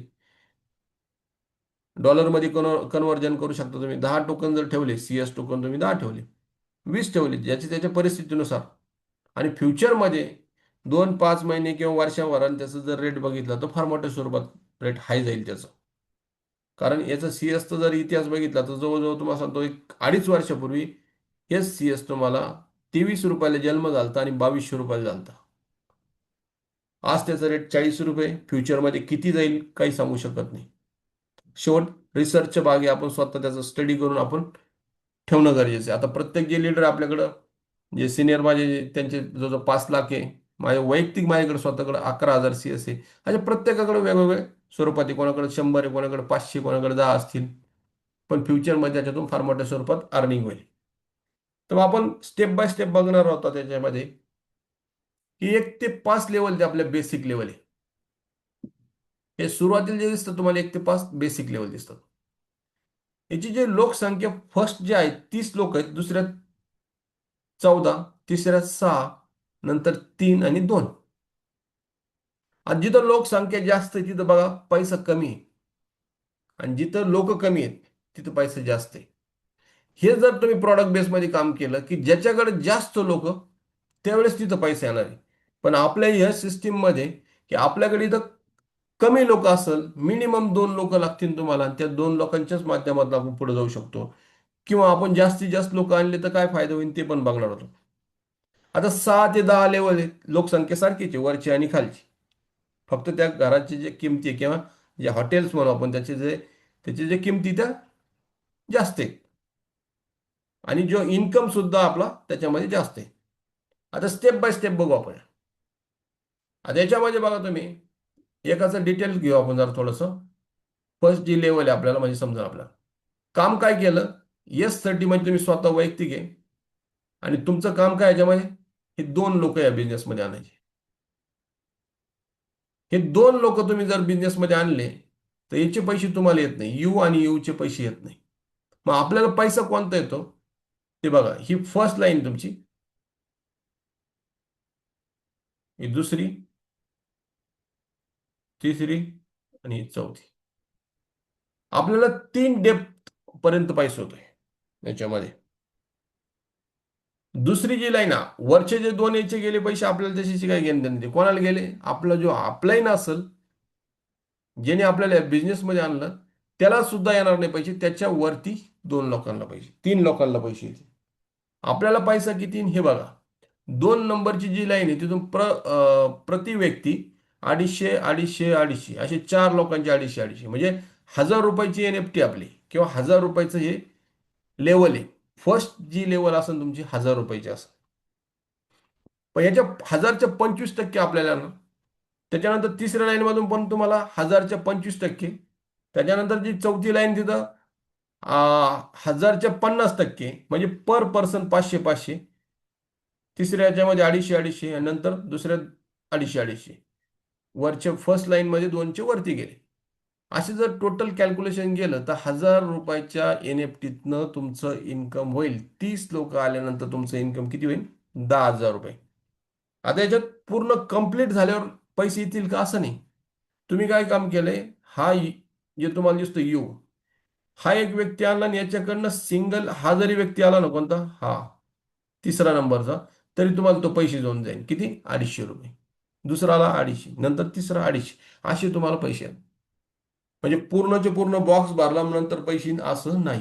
डॉलरमध्ये कन्व्हर्जन करू शकता तुम्ही. 10 टोकन जर ठेवले, CS टोकन तुम्ही 10 ठेवले, 20 ठेवले, ज्याच्या त्याच्या परिस्थितीनुसार. आणि फ्युचरमध्ये 2 5 महिने किंवा वर्षाभराने त्याचं जर रेट बघितला तर फार मोठ्या स्वरूपात रेट हाय जाईल त्याचं. कारण याचा CSचा जर इतिहास बघितला तर जवळजवळ तुम्हाला सांगतो 1 2.5 वर्षापूर्वी हेच CS तुम्हाला ₹23 जन्म झालता आणि ₹2200 झालता. आज त्याचा रेट ₹40. फ्युचरमध्ये किती जाईल काही सांगू शकत नाही. शेवट रिसर्चच्या भागी आपण स्वतः त्याचा स्टडी करून आपण ठेवणं गरजेचं आहे. आता प्रत्येक जे लीडर आपल्याकडं जे सिनियर माझे त्यांचे जवळजवळ 5 लाख आहे. माझ्या वैयक्तिक माझ्याकडे स्वतःकडे 11,000 CS आहे. अशा प्रत्येकाकडे वेगवेगळे स्वरूपात आहे. कोणाकडे 100 आहे, कोणाकडे 500, कोणाकडे 10 असतील. पण फ्युचरमध्ये त्याच्यातून फार मोठ्या स्वरूपात अर्निंग होईल. तर मग आपण स्टेप बाय स्टेप बघणार आहोत त्याच्यामध्ये, की 1 ते 5 लेवल ते आपल्या बेसिक लेवल आहे. हे सुरुवातीला जे दिसतं तुम्हाला 1 ते 5 बेसिक लेवल दिसतात. याची जे लोकसंख्या फर्स्ट जे आहे 30 लोक आहेत, दुसऱ्यात 14, तिसऱ्यात 6, नंतर 3 आणि 2. आणि जिथं लोकसंख्या जास्त आहे तिथं बघा पैसा कमी आहे, आणि जिथं लोक कमी आहेत तिथं पैसा जास्त आहे. हे जर तुम्ही प्रॉडक्ट बेसमध्ये काम केलं की ज्याच्याकडे जास्त लोक, त्यावेळेस तिथं पैसा येणार आहे. पण आपल्या ह्या सिस्टीममध्ये की आपल्याकडे इथं कमी लोक असेल, मिनिमम 2 लोक लागतील तुम्हाला, आणि त्या 2 लोकांच्याच माध्यमातून आपण पुढे जाऊ शकतो. किंवा आपण जास्तीत जास्त लोक आणले तर काय फायदा होईल ते पण बघणार होतो. आता 6 ते 10 लेवल आहेत, लोकसंख्या सारखीच आहे वरची आणि खालची. फक्त त्या घराची जे किमती आहे किंवा जे हॉटेल्स म्हणू आपण त्याचे जे किमती त्या जास्त आहे, आणि जो इन्कम सुद्धा आपला त्याच्यामध्ये जास्त आहे. आता स्टेप बाय स्टेप बघू आपण. आता याच्यामध्ये बघा तुम्ही, एकाचं डिटेल्स घेऊ आपण जरा थोडंसं. फर्स्ट जी लेवल आहे आपल्याला म्हणजे समजा आपल्याला काम काय केलं. S30 म्हणजे तुम्ही स्वतः वैयक्तिक आहे, आणि तुमचं काम काय याच्यामध्ये, हे 2 लोक या बिझनेसमध्ये आणायचे. हे 2 लोक तुम्ही जर बिझनेसमध्ये आणले तर याचे पैसे तुम्हाला येत नाही, यू आणि यूचे पैसे येत नाही. मग आपल्याला पैसा कोणता येतो ते बघा. ही फर्स्ट लाईन तुमची, ही दुसरी, तिसरी आणि ही चौथी. आपल्याला 3 डेप्थ पर्यंत पैसा होतोय याच्यामध्ये. दुसरी जी लाईन आहे, वरचे जे 2 याचे गेले पैसे आपल्याला त्याच्याशी काही घेणं देणं नाही. कोणाला गेले, आपला जो अपलाईन असेल, ज्याने आपल्याला बिझनेसमध्ये आणलं, त्याला सुद्धा येणार नाही पैसे. त्याच्या वरती 2 लोकांना पैसे, 3 लोकांना पैसे येतील. आपल्याला पैसा किती येईल हे बघा. 2 नंबरची जी लाईन आहे तिथून प्रति व्यक्ती 250, 250, 250 असे 4 लोकांचे 250, 250 म्हणजे 1,000 रुपयाची NFT आपली, किंवा 1,000 रुपयाचं हे लेवल आहे. फर्स्ट जी लेवल असेल तुमची 1,000 रुपयाची असेल. पण याच्या 1,000च्या 25% आपल्याला ना. त्याच्यानंतर तिसऱ्या लाईन मधून पण तुम्हाला 1,000च्या 25%. त्याच्यानंतर जी चौथी लाईन तिथं 1,000च्या 50%, म्हणजे पर पर्सन 500, 500. तिसऱ्या याच्यामध्ये 250, 250 आणि नंतर दुसऱ्या 250, 250. वरच्या फर्स्ट लाईन मध्ये 2चे वरती गेले. असे जर टोटल कॅल्क्युलेशन गेलं तर 1,000 रुपयाच्या NFT तुमचं इन्कम होईल. 30 लोक आल्यानंतर तुमचं इन्कम किती होईल, 10,000 रुपये. आता याच्यात पूर्ण कंप्लीट झाल्यावर पैसे येतील का असं नाही. तुम्ही काय काम केलंय, जे तुम्हाला दिसतो यू, हा एक व्यक्ती आणला आणि याच्याकडनं सिंगल हा जरी व्यक्ती आला ना कोणता, हा तिसरा नंबरचा, तरी तुम्हाला तो पैसे जाऊन जाईल किती, 250 रुपये. दुसरा आला 250, नंतर तिसरा 250, असे तुम्हाला पैसे आहेत. म्हणजे पूर्णचे पूर्ण बॉक्स भरला नंतर पैसे येईन असं नाही.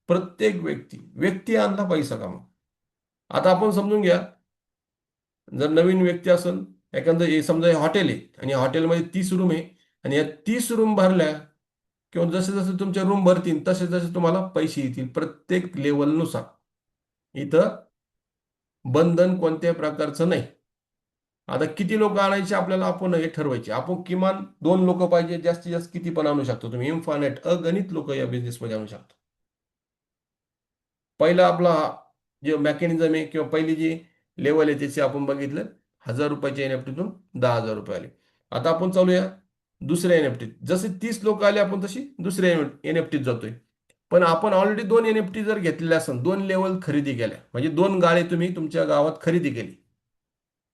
प्रत्येक व्यक्ती व्यक्ती आणला पैसा कमा. आता आपण समजून घ्या, जर नवीन व्यक्ती असेल, एखादं समजा हे हॉटेल आहे आणि हॉटेलमध्ये 30 रूम आहे, आणि या 30 रूम भरल्या, किंवा जसे जसे तुमच्या रूम भरतील तसे तसे तुम्हाला पैसे येतील प्रत्येक लेवलनुसार. इथं बंधन कोणत्याही प्रकारचं नाही. आता किती लोक आणायचे आपल्याला आपण हे ठरवायचे. आपण किमान 2 लोक पाहिजे, जास्तीत जास्त किती पण आणू शकतो. तुम्ही इन्फानेट अगणित लोक या बिझनेसमध्ये आणू शकता. पहिला आपला जे मेकॅनिझम आहे किंवा पहिली जी लेवल आहे त्याचे आपण बघितलं, 1,000 रुपयाच्या एनएफटीतून 10,000 रुपये आले. आता आपण चालूया दुसऱ्या एनएफटीत. जसे 30 लोक आले आपण तशी दुसऱ्या एनएफटीत जातोय. पण आपण ऑलरेडी 2 NFT जर घेतलेल्या असेल, 2 लेवल खरेदी केल्या, म्हणजे 2 गाळे तुम्ही तुमच्या गावात खरेदी केली,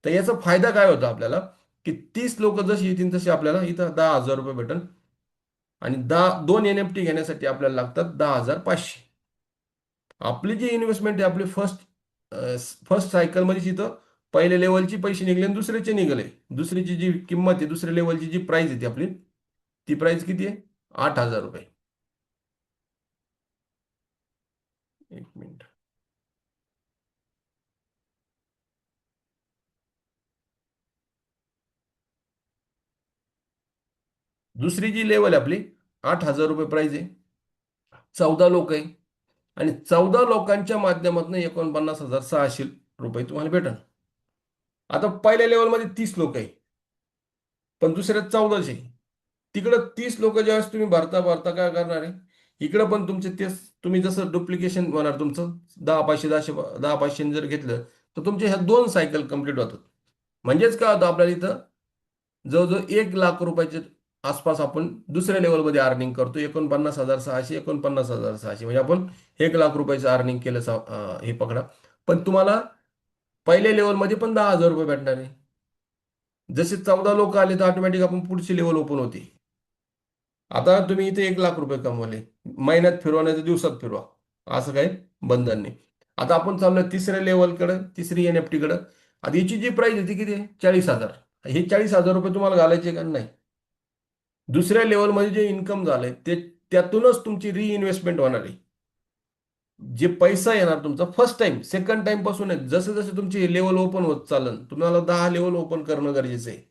तर याचा फायदा काय होतो आपल्याला, की 30 लोक जशी येतील तशी आपल्याला इथं 10,000 रुपये भेटेल. आणि 2 NFT घेण्यासाठी आपल्याला लागतात 10,500. आपली जी इन्व्हेस्टमेंट आहे आपली फर्स्ट सायकलमध्ये इथं पहिल्या लेवलची पैसे निघले आणि दुसऱ्याचे निघाले. दुसरीची जी किंमत आहे, दुसऱ्या लेवलची जी प्राइस आहे ती आपली, ती प्राइस किती आहे, 8,000 रुपये. एक मिनिट. दुसरी जी लेवल आहे आपली, 8,000 रुपये प्राइस आहे. 14 लोक आहे, आणि 14 लोकांच्या माध्यमातून 49,600 रुपये तुम्हाला भेटल. आता पहिल्या लेवलमध्ये 30 लोक आहे, पण दुसऱ्यात 14 आहे. तिकडं 30 लोक ज्यावेळेस तुम्ही भरता भरता काय करणार आहे, इकडं पण तुमचे तेच, तुम्ही जसं डुप्लिकेशन होणार तुमचं, 10 500 10 500 जर घेतलं तर तुमचे ह्या 2 सायकल कंप्लीट होतात. म्हणजेच काय होतं आपल्याला इथं, जवळजवळ 1 लाख रुपयाच्या आसपास आपण दुसऱ्या लेवलमध्ये अर्निंग करतो. 49,600, 49,600, म्हणजे आपण 1 लाख रुपयाचं अर्निंग केलं हे पकडा. पण तुम्हाला पहिल्या लेवलमध्ये पण 10,000 रुपये भेटणार आहे. जसे 14 लोक आले तर ऑटोमॅटिक आपण पुढची लेवल ओपन होते. आता तुम्ही इथे 1 लाख रुपये कमवले, महिन्यात फिरवा नाही तर दिवसात फिरवा, असं काही बंधन नाही. आता आपण चाललोय तिसऱ्या लेवलकडे, तिसरी एनएफटी कडे. आता हिची जी प्राइस आहे ती किती आहे? 40,000. हे 40,000 रुपये तुम्हाला घालायचे का नाही? दुसऱ्या लेवलमध्ये जे इन्कम झालंय ते, त्यातूनच तुमची रिइन्व्हेस्टमेंट होणार आहे. जे पैसा येणार तुमचा फर्स्ट टाइम, सेकंड टाइम पासून आहे. जसे जसे तुमची लेवल ओपन होत चालन, तुम्हाला 10 लेवल ओपन करणं गरजेचं आहे.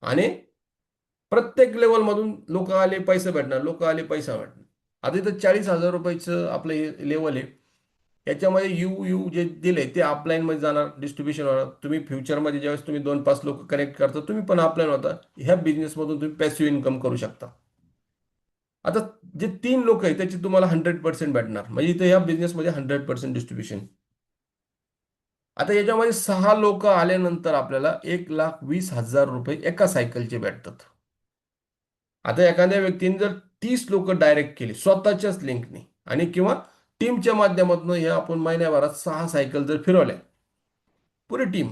आणि प्रत्येक लेवलमधून लोक आले पैसे भेटणार, लोक आले पैसा भेटणार. आता इथं 40,000 रुपयाचं आपलं हे लेवल आहे. याच्यामध्ये यू यू जे दिले ते अपलाईन मध्ये जाणार, डिस्ट्रीब्युशन होणार. तुम्ही फ्युचरमध्ये ज्यावेळेस तुम्ही 2 5 लोक कनेक्ट करता, तुम्ही पण अपलाईन होता. ह्या बिझनेसमधून तुम्ही पॅसिव्ह इन्कम करू शकता. आता जे 3 लोक आहेत त्याची तुम्हाला 100% भेटणार, म्हणजे इथे या बिझनेसमध्ये 100% डिस्ट्रीब्युशन. आता याच्यामध्ये 6 लोक आल्यानंतर आपल्याला 1,20,000 रुपये एका सायकलचे भेटतात. आता एखाद्या व्यक्तीने जर 30 लोक डायरेक्ट केली स्वतःच्याच लिंकने, आणि किंवा टीमच्या माध्यमातून, हे आपण महिन्याभरात 6 सायकल जर फिरवल्या, पुरी टीम,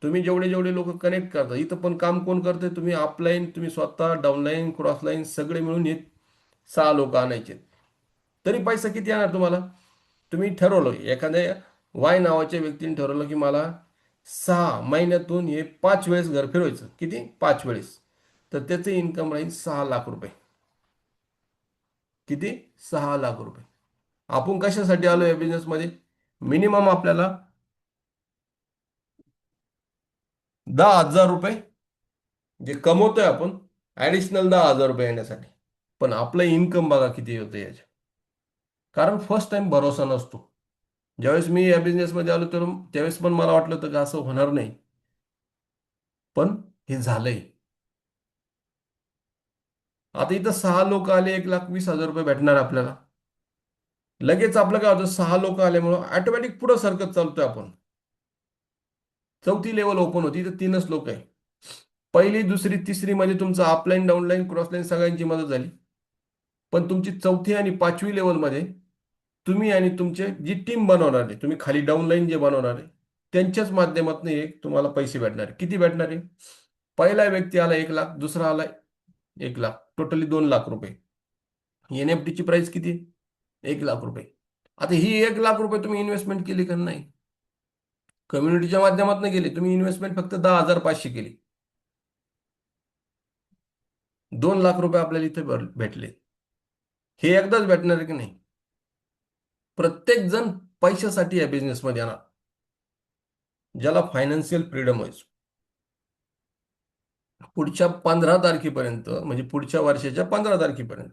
तुम्ही जेवढे जेवढे लोक कनेक्ट करता, इथं पण काम कोण करते, तुम्ही अपलाईन, तुम्ही स्वतः डाऊनलाईन क्रॉसलाईन सगळे मिळून हे 6 लोक आणायचे. तरी पैसा किती येणार तुम्हाला? तुम्ही ठरवलं, एखाद्या वाय नावाच्या व्यक्तीने ठरवलं की मला 6 महिन्यातून हे 5 वेळेस घर फिरवायचं. किती? 5 वेळेस. तर त्याचे इन्कम राहील 6 लाख रुपये. किती? 6 लाख रुपये. आपण कशासाठी आलो या बिझनेसमध्ये? मिनिमम आपल्याला 10,000 रुपये जे कमवतोय आपण, ऍडिशनल 10,000 रुपये येण्यासाठी. पण आपलं इन्कम बघा किती होतं याच्या. कारण फर्स्ट टाइम भरोसा नसतो. ज्यावेळेस मी या बिझनेसमध्ये आलो तर त्यावेळेस पण मला वाटलं होतं की असं होणार नाही, पण हे झालंय. आता इथं 6 लोक आले, 1,20,000 रुपये भेटणार आपल्याला. लगेच आपलं काय होतं, 6 लोक आल्यामुळं ऑटोमॅटिक पुढं सरकत चालतोय आपण. चौथी लेवल ओपन होती तर 3च लोक आहे. पहिली दुसरी तिसरी मध्ये तुमचं अपलाईन डाऊनलाईन क्रॉसलाईन सगळ्यांची मदत झाली. पण तुमची चौथी आणि 5वी लेवलमध्ये तुम्ही आणि तुमचे जी टीम बनवणार आहे, तुम्ही खाली डाऊनलाईन जे बनवणार आहे, त्यांच्याच माध्यमातून एक तुम्हाला पैसे भेटणार आहे. किती भेटणार आहे? पहिला व्यक्ती आला 1 लाख, दुसरा आला 1 लाख, टोटली 2 लाख रुपये. एनएफटीची प्राइस किती? 1 लाख रुपये. आता ही 1 लाख रुपये तुम्ही इन्व्हेस्टमेंट केली का नाही? कम्युनिटीच्या माध्यमातून गेली, तुम्ही इन्व्हेस्टमेंट फक्त 10,500 केली. 2 लाख रुपये आपल्याला इथे भेटले. हे एकदाच भेटणार आहे की नाही? प्रत्येक जण पैशासाठी या बिझनेसमध्ये येणार, ज्याला फायनान्शियल फ्रीडम व्हायचं. पुढच्या 15 तारखेपर्यंत, म्हणजे पुढच्या वर्षाच्या 15 तारखेपर्यंत,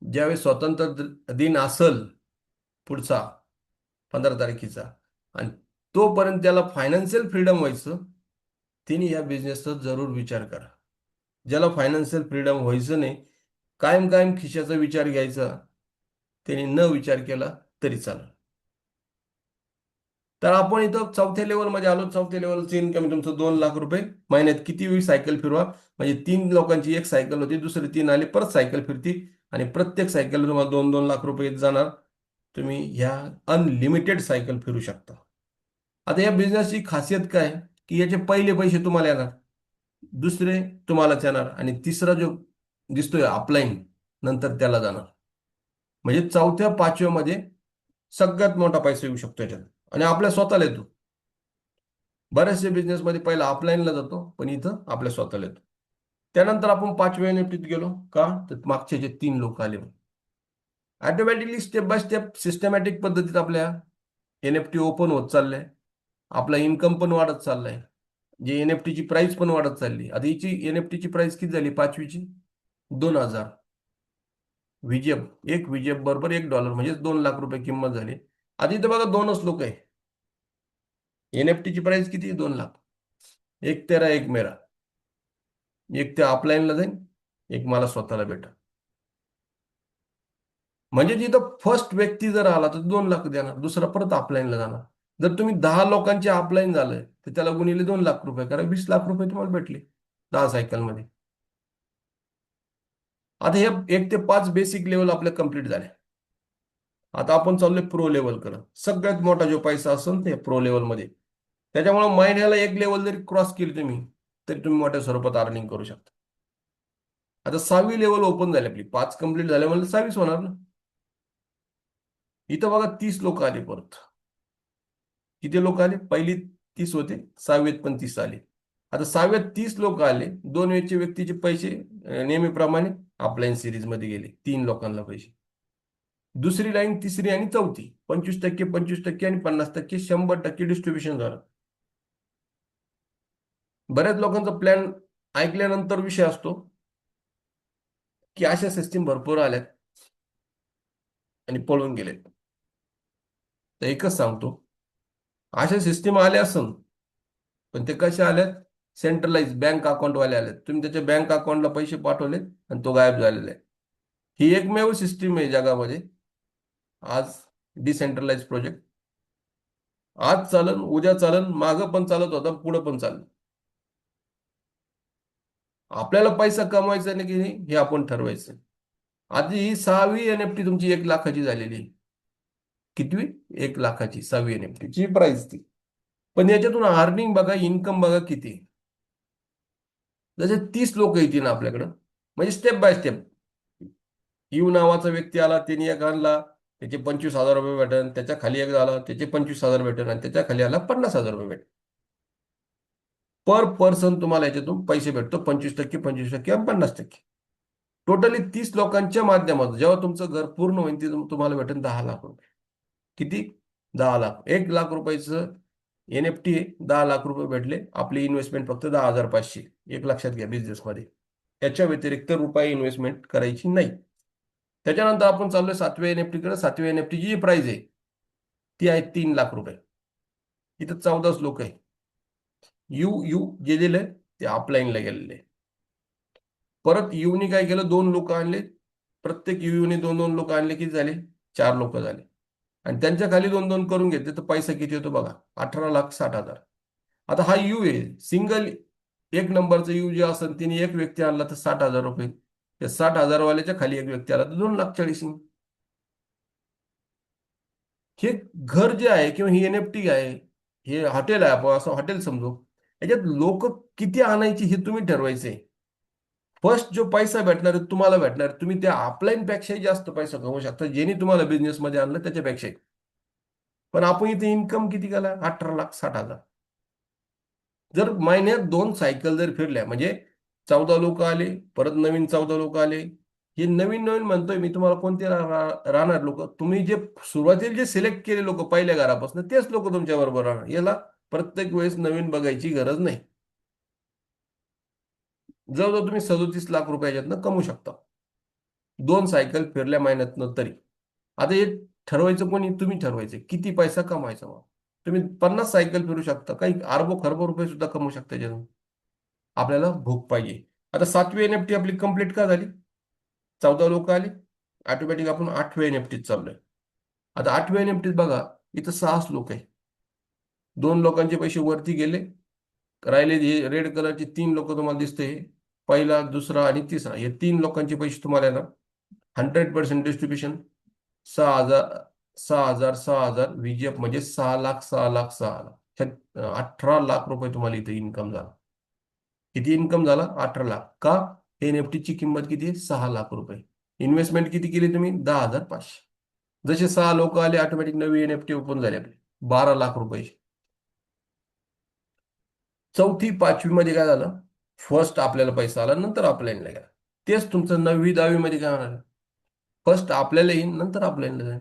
ज्यावेळेस स्वातंत्र्य दिन असल पुढचा 15 तारखेचा, आणि तोपर्यंत त्याला फायनान्शियल फ्रीडम व्हायचं, तिने या बिझनेसचा जरूर विचार करा. ज्याला फायनान्शियल फ्रीडम व्हायचं नाही, कायम कायम खिशाचा विचार घ्यायचा, त्याने न विचार केला तरी चालेल. तर आपण इथं चौथ्या लेवलमध्ये आलो. चौथ्या लेवलचं इन्कम तुमचं 2 लाख रुपये. महिन्यात किती सायकल फिरवा, म्हणजे 3 लोकांची एक सायकल होती, दुसरे 3 आले, परत सायकल फिरती, आणि प्रत्येक सायकल तुम्हाला 2-2 लाख रुपये येत जाणार. तुम्ही ह्या अनलिमिटेड सायकल फिरू शकता. आता या बिझनेसची खासियत काय, की याचे पहिले पैसे तुम्हाला येणार, दुसरे तुम्हालाच येणार, आणि तिसरा जो दिसतोय अपलाईन, नंतर त्याला जाणार. म्हणजे चौथ्या 5व्या सगळ्यात मोठा पैसा येऊ शकतो याच्यात, आणि आपल्या स्वतःला येतो. बऱ्याचशा बिझनेसमध्ये पहिला अपलाईनला जातो, पण इथं आपल्या स्वतःला येतो. त्यानंतर आपण 5व्या एनएफटीत गेलो का, तर मागचे जे 3 लोक आले, automatically step by step systematic पद्धतीत आपल्या एनएफटी ओपन होत चाललंय. आपला इन्कम पण वाढत चाललाय, जे एनएफटीची प्राइस पण वाढत चालली. आता हिची एनएफटीची प्राइस किती झाली 5वीची? 2,000. एक विजेप बरोबर $1, म्हणजे 2 लाख रुपये किंमत झाली. आधी तर बघा 2च लोक आहे, एनएफटीची प्राइस किती? 2 लाख. एक तेरा एक मेरा. एक ते अपलाईनला जाईल, एक मला स्वतःला भेटेल. म्हणजे जिथं फर्स्ट व्यक्ती जर आला तर 2 लाख देणार, दुसरा परत अपलाईनला जाणार. जर तुम्ही 10 लोकांचे अपलाईन झालंय तर त्याला गुणिले 2 लाख रुपये करा, 20 लाख रुपये तुम्हाला भेटले 10 सायकलमध्ये. आता हे 1 ते 5 बेसिक लेवल आपले कंप्लीट झाले. आता आपण चाललोय प्रो लेवल करत. सगळ्यात मोठा जो पैसा असेल ते प्रो लेवलमध्ये. त्याच्यामुळे महिन्याला एक लेवल जरी क्रॉस केली तुम्ही, तरी तुम्ही मोठ्या स्वरूपात अर्निंग करू शकता. आता 6वी लेवल ओपन झाली आपली, 5 कंप्लीट झाल्या म्हणजे 6वीच होणार ना. इथं बघा 30 लोक आले परत. किती लोक आले? पहिली 30 होते, 6वीत पण 30 आले. आता 6व्यात 30 लोक आले. 2 व्यक्तीचे पैसे नेहमीप्रमाणे अपलाईन सिरीजमध्ये गेले, 3 लोकांना पैसे. दुसरी लाईन, तिसरी आणि चौथी, 25%, 25% आणि 50%, 100% डिस्ट्रीब्युशन झालं. बऱ्याच लोकांचा प्लॅन ऐकल्यानंतर विषय असतो की अशा सिस्टीम भरपूर आल्यात आणि पळून गेलेत. तर एकच सांगतो, अशा सिस्टीम आल्या असन, पण ते कसे आल्यात? सेंट्रलाइज बँक अकाउंटवाले आलेत. तुम्ही त्याच्या बँक अकाउंटला पैसे पाठवले आणि तो गायब झालेला आहे. ही एकमेव सिस्टीम आहे जगामध्ये आज. डिसेंट्रलाइज प्रोजेक्ट आज चालन, उद्या चालन, मागं पण चालत होता, पुढं पण चालेल. आपल्याला पैसा कमवायचा नाही की नाही हे आपण ठरवायचं. आधी ही 6वी एनएफटी तुमची 1 लाखाची झालेली आहे. कितवी? 1 लाखाची 6वी एनएफटीची प्राइस ती. पण याच्यातून अर्निंग बघा, इन्कम बघा किती. जसे 30 लोक येतील ना आपल्याकडं, म्हणजे स्टेप बाय स्टेप. यू नावाचा व्यक्ती आला, त्याने एक आणला, त्याचे 25,000 रुपये भेटेल. त्याच्या खाली एक झाला, त्याचे 25,000 भेटेल. आणि त्याच्या खाली आला 50,000 रुपये भेटेल. पर पर्सन तुम्हाला याच्यातून पैसे भेटतो, 25%, 25% आणि 50%. टोटली 30 लोकांच्या माध्यमातून जेव्हा तुमचं घर पूर्ण होईल, ते तुम्हाला भेटेल 10 लाख रुपये. किती? 10 लाख. 1 लाख रुपयाचं एनएफटी आहे, 10 लाख रुपये भेटले. आपली इन्व्हेस्टमेंट फक्त 10,500. एक लक्षात घ्या बिझनेसमध्ये, याच्या व्यतिरिक्त रुपये इन्व्हेस्टमेंट करायची नाही. त्याच्यानंतर आपण चाललोय 7व्या एनएफटीकडे. 7व्या एनएफटीची जी प्राइस आहे ती आहे 3 लाख रुपये. इथं 14 लोक आहे. यू यू जे दिलंय ते अपलाईनला गेलेले. परत यूनी काय केलं? 2 लोक आणले. प्रत्येक यूने 2-2 लोक आणले, किती झाले? 4 लोक झाले. आणि त्यांच्या खाली 2-2 करून घेतले तर पैसा किती होतो बघा? 18,60,000. आता हा यू आहे सिंगल. एक नंबरचा यू जे असेल तिने एक व्यक्ती आणला तर 60,000 रुपये. त्या 60,000 वाल्याच्या खाली एक व्यक्ती आला तर 2,40,000. हे घर जे आहे किंवा ही एनएफटी आहे, हे हॉटेल आहे, आपण असं हॉटेल समजू. याच्यात लोक किती आणायची हे तुम्ही ठरवायचे. फर्स्ट जो पैसा भेटणार आहे तुम्हाला भेटणार, तुम्ही त्या ऑफलाईन पेक्षाही जास्त पैसा कमवू शकता, जेणे तुम्हाला बिझनेसमध्ये आणलं त्याच्यापेक्षाही. पण आपण इथे इन्कम किती केला? 18,60,000. जर महिन्यात 2 सायकल जर फिरल्या म्हणजे 14 लोक आले, परत नवीन 14 लोक आले. हे नवीन नवीन म्हणतोय मी तुम्हाला. कोणते राहणार लोक? तुम्ही जे सुरुवातीला जे सिलेक्ट केले लोक पहिल्या घरापासून, तेच लोक तुमच्या बरोबर राहणार. याला प्रत्येक वेळेस नवीन बघायची गरज नाही. जवळजवळ तुम्ही 37 लाख रुपयाच्यातनं कमवू शकता 2 सायकल फिरल्या महिन्यातनं तरी. आता हे ठरवायचं कोणी? तुम्ही ठरवायचं किती पैसा कमायचा. मग तुम्ही 50 सायकल फिरू शकता, काही अरबो खरबो रुपये सुद्धा कमवू शकता त्याच्यातून. आपल्याला भूक पाहिजे. आता 7वी एनएफटी आपली कंप्लीट का झाली? 14 लोक आली. ऑटोमॅटिक आपण 8व्या एनएफटीत चाललोय. आता 8व्या एनएफटीत बघा, इथं 6 लोक आहे. 2 लोकांचे पैसे वरती गेले. राहिले हे रेड कलरचे 3 लोक तुम्हाला दिसते. पहिला, दुसरा आणि तिसरा, हे 3 लोकांचे पैसे तुम्हाला येणार. 100% डिस्ट्रीब्युशन. 6,000, 6,000, 6,000 व्हीजीएफ म्हणजे 6 लाख, 6 लाख, 6 लाख. 18 लाख रुपये तुम्हाला इथे इन्कम झाला. किती इन्कम झाला? 18 लाख. का? एनएफटीची किंमत किती आहे? 6 लाख रुपये. इन्व्हेस्टमेंट किती केली तुम्ही? 10,500. जसे 6 लोक आले, ऑटोमॅटिक नवी एनएफटी ओपन झाली आपली 12 लाख रुपये. चौथी, 5वी मध्ये काय झालं? फर्स्ट आपल्याला पैसा आला, नंतर अपलाईनला गेला. तेच तुमचं 9वी, 10वी मध्ये काय होणार? फर्स्ट आपल्याला येईल, नंतर अपलाईनला जाईल.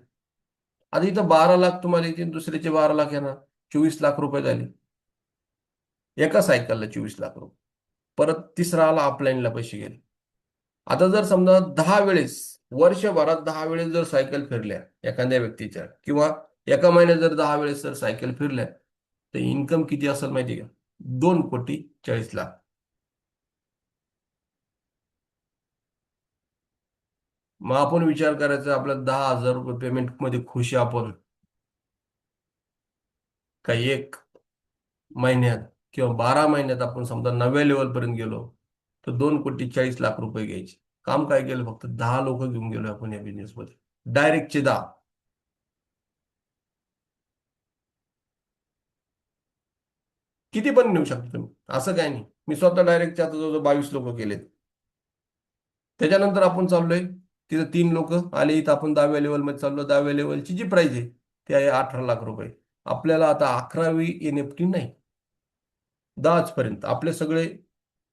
आता इथं 12 लाख तुम्हाला येतील, दुसऱ्याचे 12 लाख येणार, 24 लाख रुपये झाले. एका सायकलला 24 लाख रुपये. परत तिसरा आला, अपलाईनला पैसे गेले. आता जर समजा 10 वेळेस, वर्षभरात 10 वेळेस जर सायकल फिरल्या एखाद्या व्यक्तीच्या, किंवा एका महिन्यात जर 10 वेळेस जर सायकल फिरल्या, तर इन्कम किती असेल माहिती आहे का? 2,40,40,00,000. मग आपण विचार करायचा, आपल्या 10,000 रुपये पेमेंट मध्ये खुशी आपण काही एक महिन्यात किंवा 12 महिन्यात आपण समजा 9व्या लेवल पर्यंत गेलो, तर 2,40,40,00,000 रुपये घ्यायचे. काम काय केलं? फक्त 10 लोक घेऊन गेलो आपण या बिझनेस मध्ये. डायरेक्टचे 10. किती पण नेऊ शकता तुम्ही, असं काय नाही. मी स्वतः डायरेक्टचे आता जवळजवळ 22 लोक केलेत. त्याच्यानंतर आपण चाललोय, तिथं 3 लोक आले, इथं आपण 10व्या लेवलमध्ये चाललो. 10व्या लेवलची जी प्राइस आहे ती आहे 18 लाख रुपये. आपल्याला आता 11वी एनएफटी नाही, 10च पर्यंत आपले सगळे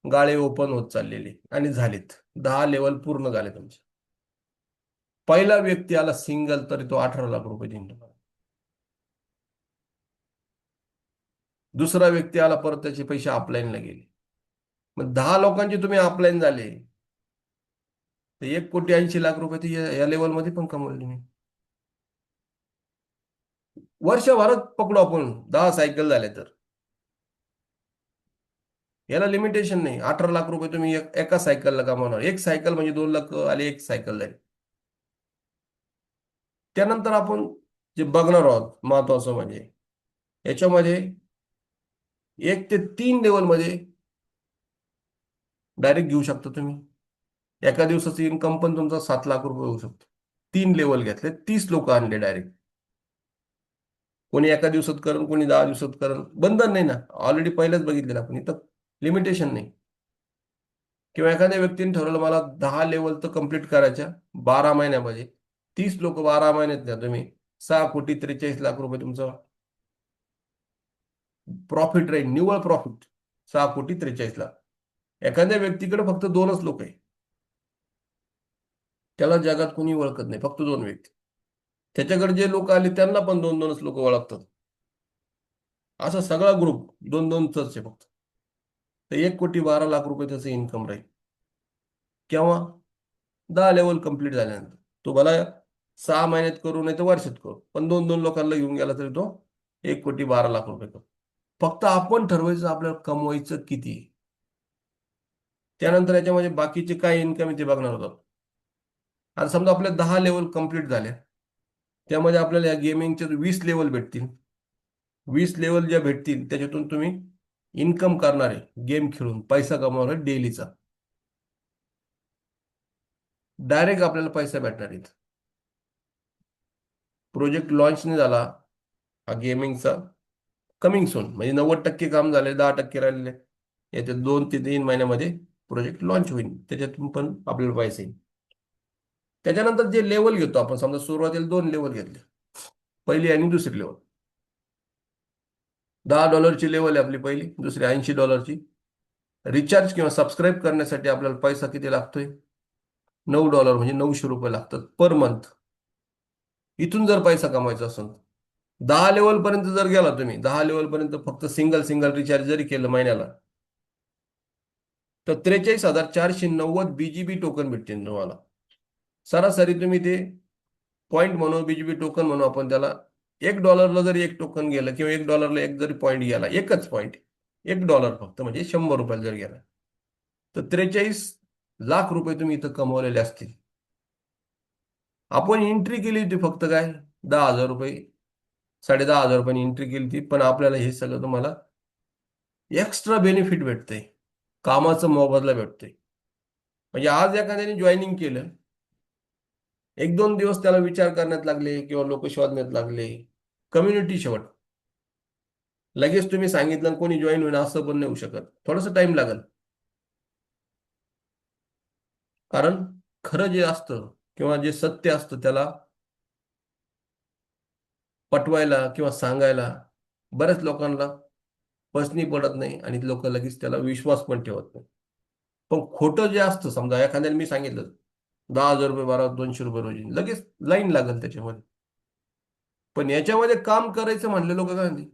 गाळे ओपन होत चाललेले आणि झालेत. 10 लेवल पूर्ण झाले तुमचे. पहिला व्यक्ती आला सिंगल, तरी तो 18 लाख रुपये देईन तुम्हाला. दुसरा व्यक्ती आला, परत त्याचे पैसे अपलाईनला गेले. मग 10 लोकांचे तुम्ही अपलाईन झाले, तर 1,80,00,000 रुपये ते या लेवलमध्ये पण कमवले मी. वर्षभरात पकडू आपण, 10 सायकल झाले तर. याला लिमिटेशन नाही. 18 लाख रुपये तुम्ही एका सायकलला कमावणार. एक सायकल म्हणजे 2 लाख आले, एक सायकल झाली. त्यानंतर आपण जे बघणार आहोत महत्वाचं म्हणजे, याच्यामध्ये 1 ते 3 लेवलमध्ये डायरेक्ट घेऊ शकता तुम्ही. एका दिवसाचं इन्कम पण तुमचा 7 लाख रुपये होऊ शकतो. 3 लेवल घेतले, 30 लोक आणले डायरेक्ट. कोणी एका दिवसात करण, कोणी 10 दिवसात करण, बंधन नाही ना. ऑलरेडी पहिलेच बघितलेलं आपण, इथं लिमिटेशन नाही. किंवा एखाद्या व्यक्तीने ठरवलं मला 10 लेवल तर कम्प्लीट करायच्या 12 महिन्यामध्ये. 30 लोक 12 महिन्यात द्या तुम्ही, 6,43,40,00,000 रुपये तुमचं प्रॉफिट राहील, निव्वळ प्रॉफिट 6,43,40,00,000. एखाद्या व्यक्तीकडे फक्त 2च लोक आहे, त्याला जगात कोणी ओळखत नाही, फक्त 2 व्यक्ती. त्याच्याकडे जे लोक आले त्यांना पण 2-2च लोक ओळखतात. असा सगळा ग्रुप 2-2च आहे फक्त. तर 1,12,00,000 रुपये त्याचं इन्कम राहील. केव्हा? 10 लेवल कम्प्लीट झाल्यानंतर. तो भला 6 महिन्यात करू नाही तर वर्षात करू, पण 2-2 लोकांना घेऊन गेला तरी तो 1,12,00,000 रुपये करू. फक्त आपण ठरवायचं आपल्याला कमवायचं किती. त्यानंतर याच्यामध्ये बाकीचे काय इन्कम आहे ते बघणार होतो. आता समजा आपल्या 10 लेवल कम्प्लीट झाल्या, त्यामध्ये आपल्याला या गेमिंगचे 20 लेवल भेटतील. 20 लेवल ज्या भेटतील त्याच्यातून तुम्ही इन्कम करणार आहे, गेम खेळून पैसा कमवणार आहे डेलीचा. डायरेक्ट आपल्याला पैसा भेटणार आहेत. प्रोजेक्ट लॉन्च नाही झाला हा गेमिंगचा, कमिंग सून, म्हणजे 90% काम झाले, 10% राहिलेले. येत्या 2 ते 3 महिन्यामध्ये प्रोजेक्ट लॉन्च होईल, त्याच्यातून पण आपल्याला पैसे येईल. त्याच्यानंतर जे लेवल घेतो आपण, समजा सुरुवातीला 2 लेवल घेतले, पहिली आणि दुसरी लेवल. $10 लेवल आहे आपली पहिली, दुसरी $80. रिचार्ज किंवा सबस्क्राईब करण्यासाठी आपल्याला पैसा किती लागतोय? $9 म्हणजे $900 लागतात पर मंथ. इथून जर पैसा कमवायचा असेल, 10 लेवल पर्यंत जर गेला तुम्ही, 10 लेवल पर्यंत फक्त सिंगल सिंगल रिचार्ज जरी केलं महिन्याला, तर 43,490 बीजीबी टोकन भेटतील तुम्हाला. सरासरी तुम्ही ते पॉईंट म्हणून, बीजीबी टोकन म्हणून आपण त्याला, $1 जरी एक टोकन गेलं किंवा $1 एक जरी पॉईंट गेला, एकच पॉईंट, $1 फक्त म्हणजे 100 रुपयाला जर गेला, तर 43 लाख रुपये तुम्ही इथं कमवलेले असतील. आपण एंट्री केली होती फक्त काय, 10,000 रुपये, 10,500 रुपयांनी एंट्री केली होती, पण आपल्याला हे सगळं तुम्हाला एक्स्ट्रा बेनिफिट भेटतंय, कामाचं मोबदला भेटतोय. म्हणजे आज एखाद्याने जॉईनिंग केलं, 1-2 दिवस त्याला विचार करण्यात लागले किंवा लोक शोधण्यात लागले, कम्युनिटी शेवट, लगेच तुम्ही सांगितलं आणि कोणी जॉईन होईल असं पण नाही होऊ शकत, थोडंसं टाइम लागेल. कारण खरं जे असतं किंवा जे सत्य असतं त्याला पटवायला किंवा सांगायला बऱ्याच लोकांना पसनी पडत नाही, आणि लोक लगेच त्याला विश्वास पण ठेवत नाही. पण खोटं जे असतं, समजा एखाद्याने मी सांगितलं 10,000 रुपये भरा, $200 रोजी, लगेच लाईन लागेल त्याच्यामध्ये. पण याच्यामध्ये काम करायचं म्हणले लोक काय म्हणते,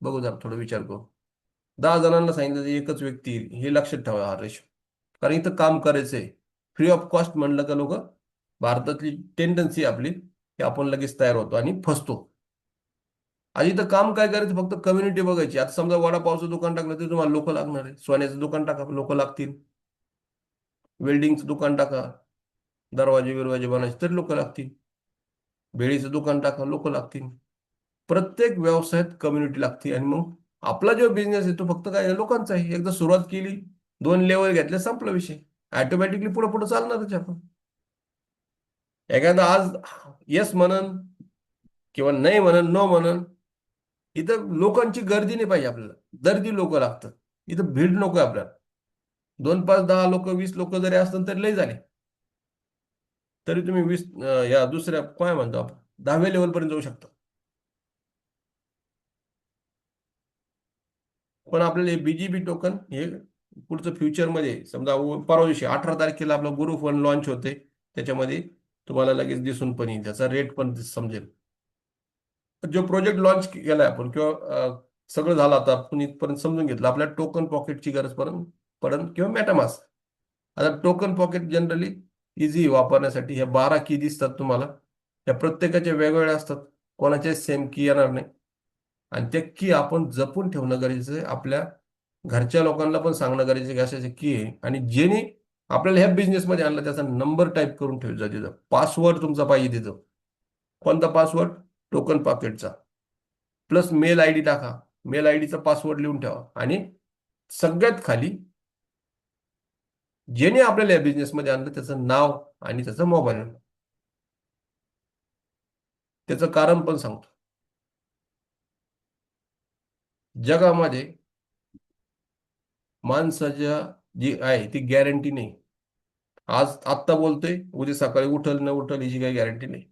बघू जरा थोडं विचार करू. 10 जणांना सांगितलं तर एकच व्यक्ती येईल, हे लक्षात ठेवा हा रेशो. कारण इथं काम करायचंय, फ्री ऑफ कॉस्ट म्हणलं का लोक, भारतातली टेंडन्सी आपली की आपण लगेच तयार होतो आणि फसतो. आधी तर काम काय करायचं, फक्त कम्युनिटी बघायची. आता समजा वडापावचं दुकान टाकलं तर तुम्हाला लोक लागणार आहे. सोन्याचं दुकान टाका, लोक लागतील. वेल्डिंगचं दुकान टाका, दरवाजे बिरवाजे बनायचे तरी लोक लागतील. भेळीचं दुकान टाका, लोक लागतील. प्रत्येक व्यवसायात कम्युनिटी लागते. आणि मग आपला जो बिझनेस आहे तो फक्त काय आहे, लोकांचा आहे. एकदा सुरुवात केली, 2 लेवल घेतल्या, संपला विषय. ऑटोमॅटिकली पुढे पुढे चालणारच आहे आपण. एखादा आज येस म्हणन किंवा नाही म्हणन, नो म्हणन, इथं लोकांची गर्दी नाही पाहिजे आपल्याला. दर्दी लोक लागतात. इथं भीड नको आहे आपल्याला. 2 5 10 लोक 20 लोक जरी असतील तरी लय झाले. तरी तुम्ही 20 या दुसऱ्या काय म्हणतो आपण 10व्या लेवल पर्यंत जाऊ शकता. पण आपल्याला हे बीजीबी टोकन हे पुढचं फ्युचरमध्ये समजा परवा दिवशी 18 तारखेला आपलं गुरु फंड लॉन्च होते. त्याच्यामध्ये तुम्हाला लगेच दिसून पण येईल, त्याचा रेट पण समजेल. जो प्रोजेक्ट लॉन्च केलाय आपण किंवा सगळं झालं, आता आपण इथपर्यंत समजून घेतलं, आपल्या टोकन पॉकेटची गरज पडन किंवा मेटामास्क. आता टोकन पॉकेट जनरली इझी वापरण्यासाठी ह्या 12 की दिसतात तुम्हाला. त्या प्रत्येकाच्या वेगवेगळ्या असतात, कोणाचे सेम की येणार नाही. आणि त्या की आपण जपून ठेवणं गरजेचं आहे. आपल्या घरच्या लोकांना पण सांगणं गरजेचं आहे की अशाची की आहे. आणि ज्यांनी आपल्याला ह्या बिझनेसमध्ये आणलं त्याचा नंबर टाईप करून ठेवायचा तिथं. पासवर्ड तुमचा पाहिजे तिथं. कोणता पासवर्ड? टोकन पॉकेटचा. प्लस मेल आय डी टाका. मेल आय डीचा पासवर्ड लिहून ठेवा. आणि सगळ्यात खाली ज्याने आपल्याला या बिझनेसमध्ये आणलं त्याचं नाव आणि त्याचा मोबाईल नंबर. त्याचं कारण पण सांगतो. जगामध्ये माणसाच्या जी आहे ती गॅरंटी नाही. आज आत्ता बोलतोय, उद्या सकाळी उठल न उठल याची काही गॅरंटी नाही.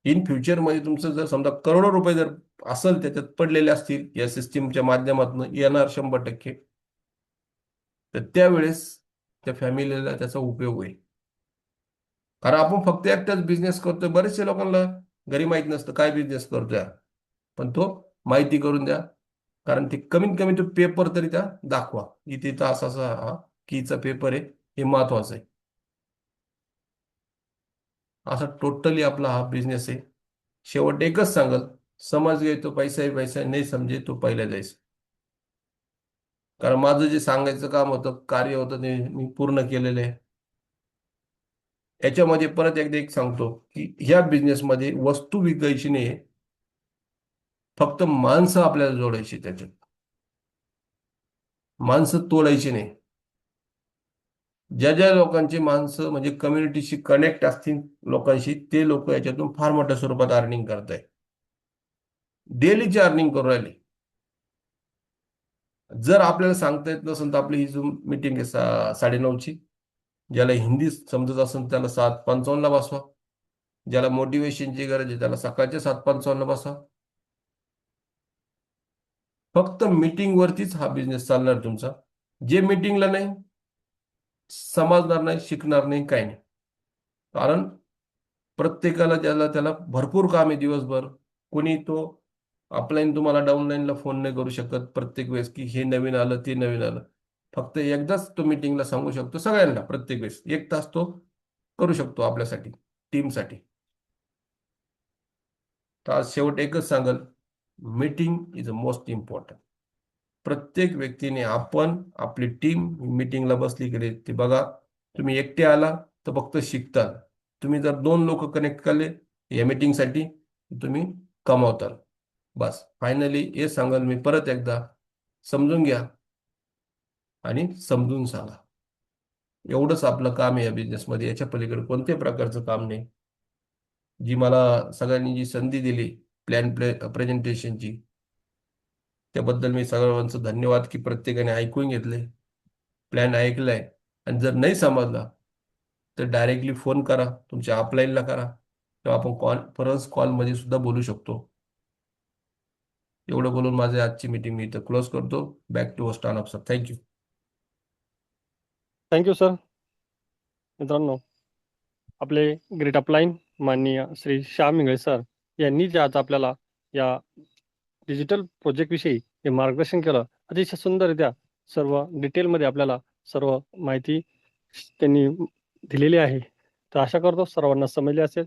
इन फ्युचरमध्ये तुमचं जर समजा करोडो रुपये जर असेल त्याच्यात पडलेले असतील या सिस्टीमच्या माध्यमातून, येणार 100%, तर त्यावेळेस त्या फॅमिलीला त्याचा उपयोग होईल. कारण आपण फक्त एकटाच बिझनेस करतोय. बरेचशा लोकांना घरी माहीत नसतं काय बिझनेस करतोय. पण तो माहिती करून द्या. कारण ते कमीत कमी तो पेपर तरी त्या दाखवा, इथे इथं असा असा हा कीचा पेपर आहे, हे महत्वाचं आहे. असा टोटली आपला हा बिझनेस आहे. शेवट एकच सांगल, समज गए तो पैसा ही पैसा, नाही समजे तो पहिला जायचं. कारण माझं जे सांगायचं काम होतं, कार्य होतं, ते मी पूर्ण केलेलं आहे. याच्यामध्ये परत एकदा एक सांगतो की ह्या बिझनेसमध्ये वस्तू विकायची नाही, फक्त माणसं आपल्याला जोडायची. त्याच्यात माणसं तोडायची नाही. ज्या ज्या लोकांची माणसं म्हणजे कम्युनिटीशी कनेक्ट असतील लोकांशी, ते लोक याच्यातून फार मोठ्या स्वरूपात अर्निंग करत आहे. डेलीची अर्निंग करून राहिले. जर आपल्याला सांगता येत नसेल तर आपली ही जो मीटिंग आहे 9:30ची, ज्याला हिंदी समजत असेल त्याला 7:55ला बसवा. ज्याला मोटिवेशनची गरज आहे त्याला सकाळच्या 7:55ला बसवा. फक्त मीटिंग वरतीच हा बिझनेस चालणार तुमचा. जे मीटिंगला नाही, समजणार नाही, शिकणार नाही, काही नाही. कारण प्रत्येकाला ज्याला त्याला भरपूर काम आहे दिवसभर. कोणी तो अपलाईन तुम्हाला डाऊनलाईनला फोन नाही करू शकत प्रत्येक वेळेस की हे नवीन आलं ते नवीन आलं. फक्त एकदाच तो मीटिंगला सांगू शकतो सगळ्यांना. प्रत्येक वेळेस 1 तास तो करू शकतो आपल्यासाठी, टीमसाठी. तर आज शेवट एकच सांगल, meeting is a most important. प्रत्येक व्यक्तीने आपण आपली टीम मीटिंगला बसली की नाही ते बघा. तुम्ही एकटे आला तर फक्त शिकता. तुम्ही जर 2 लोक कनेक्ट केले या मीटिंगसाठी, तुम्ही कमावताल. बस फायनली हे सांगाल मी परत एकदा, समजून घ्या आणि समजून सांगा. एवढंच आपलं काम आहे या बिझनेसमध्ये. याच्या पलीकडे कोणत्याही प्रकारचं काम नाही. जी मला सगळ्यांनी जी संधी दिली प्रेझेंटेशनची, त्याबद्दल मी सगळ्यांचं धन्यवाद की प्रत्येकाने ऐकून घेतले, प्लॅन ऐकलाय. आणि जर नाही समजला तर डायरेक्टली फोन करा, तुमच्या अपलाईनला करा, किंवा आपण कॉन्फरन्स कॉलमध्ये सुद्धा बोलू शकतो. एवढं बोलून माझी आजची मीटिंग मी इथं क्लोज करतो. Back to host on sir. Thank you. Thank you sir. मित्रांनो, आपले ग्रेट अपलाईन माननीय श्री श्याम इंगळे सर यांनी जे आज आपल्याला या डिजिटल प्रोजेक्टविषयी जे मार्गदर्शन केलं, अतिशय सुंदररित्या सर्व डिटेलमध्ये आपल्याला सर्व माहिती त्यांनी दिलेली आहे. तर आशा करतो सर्वांना समजले असेल.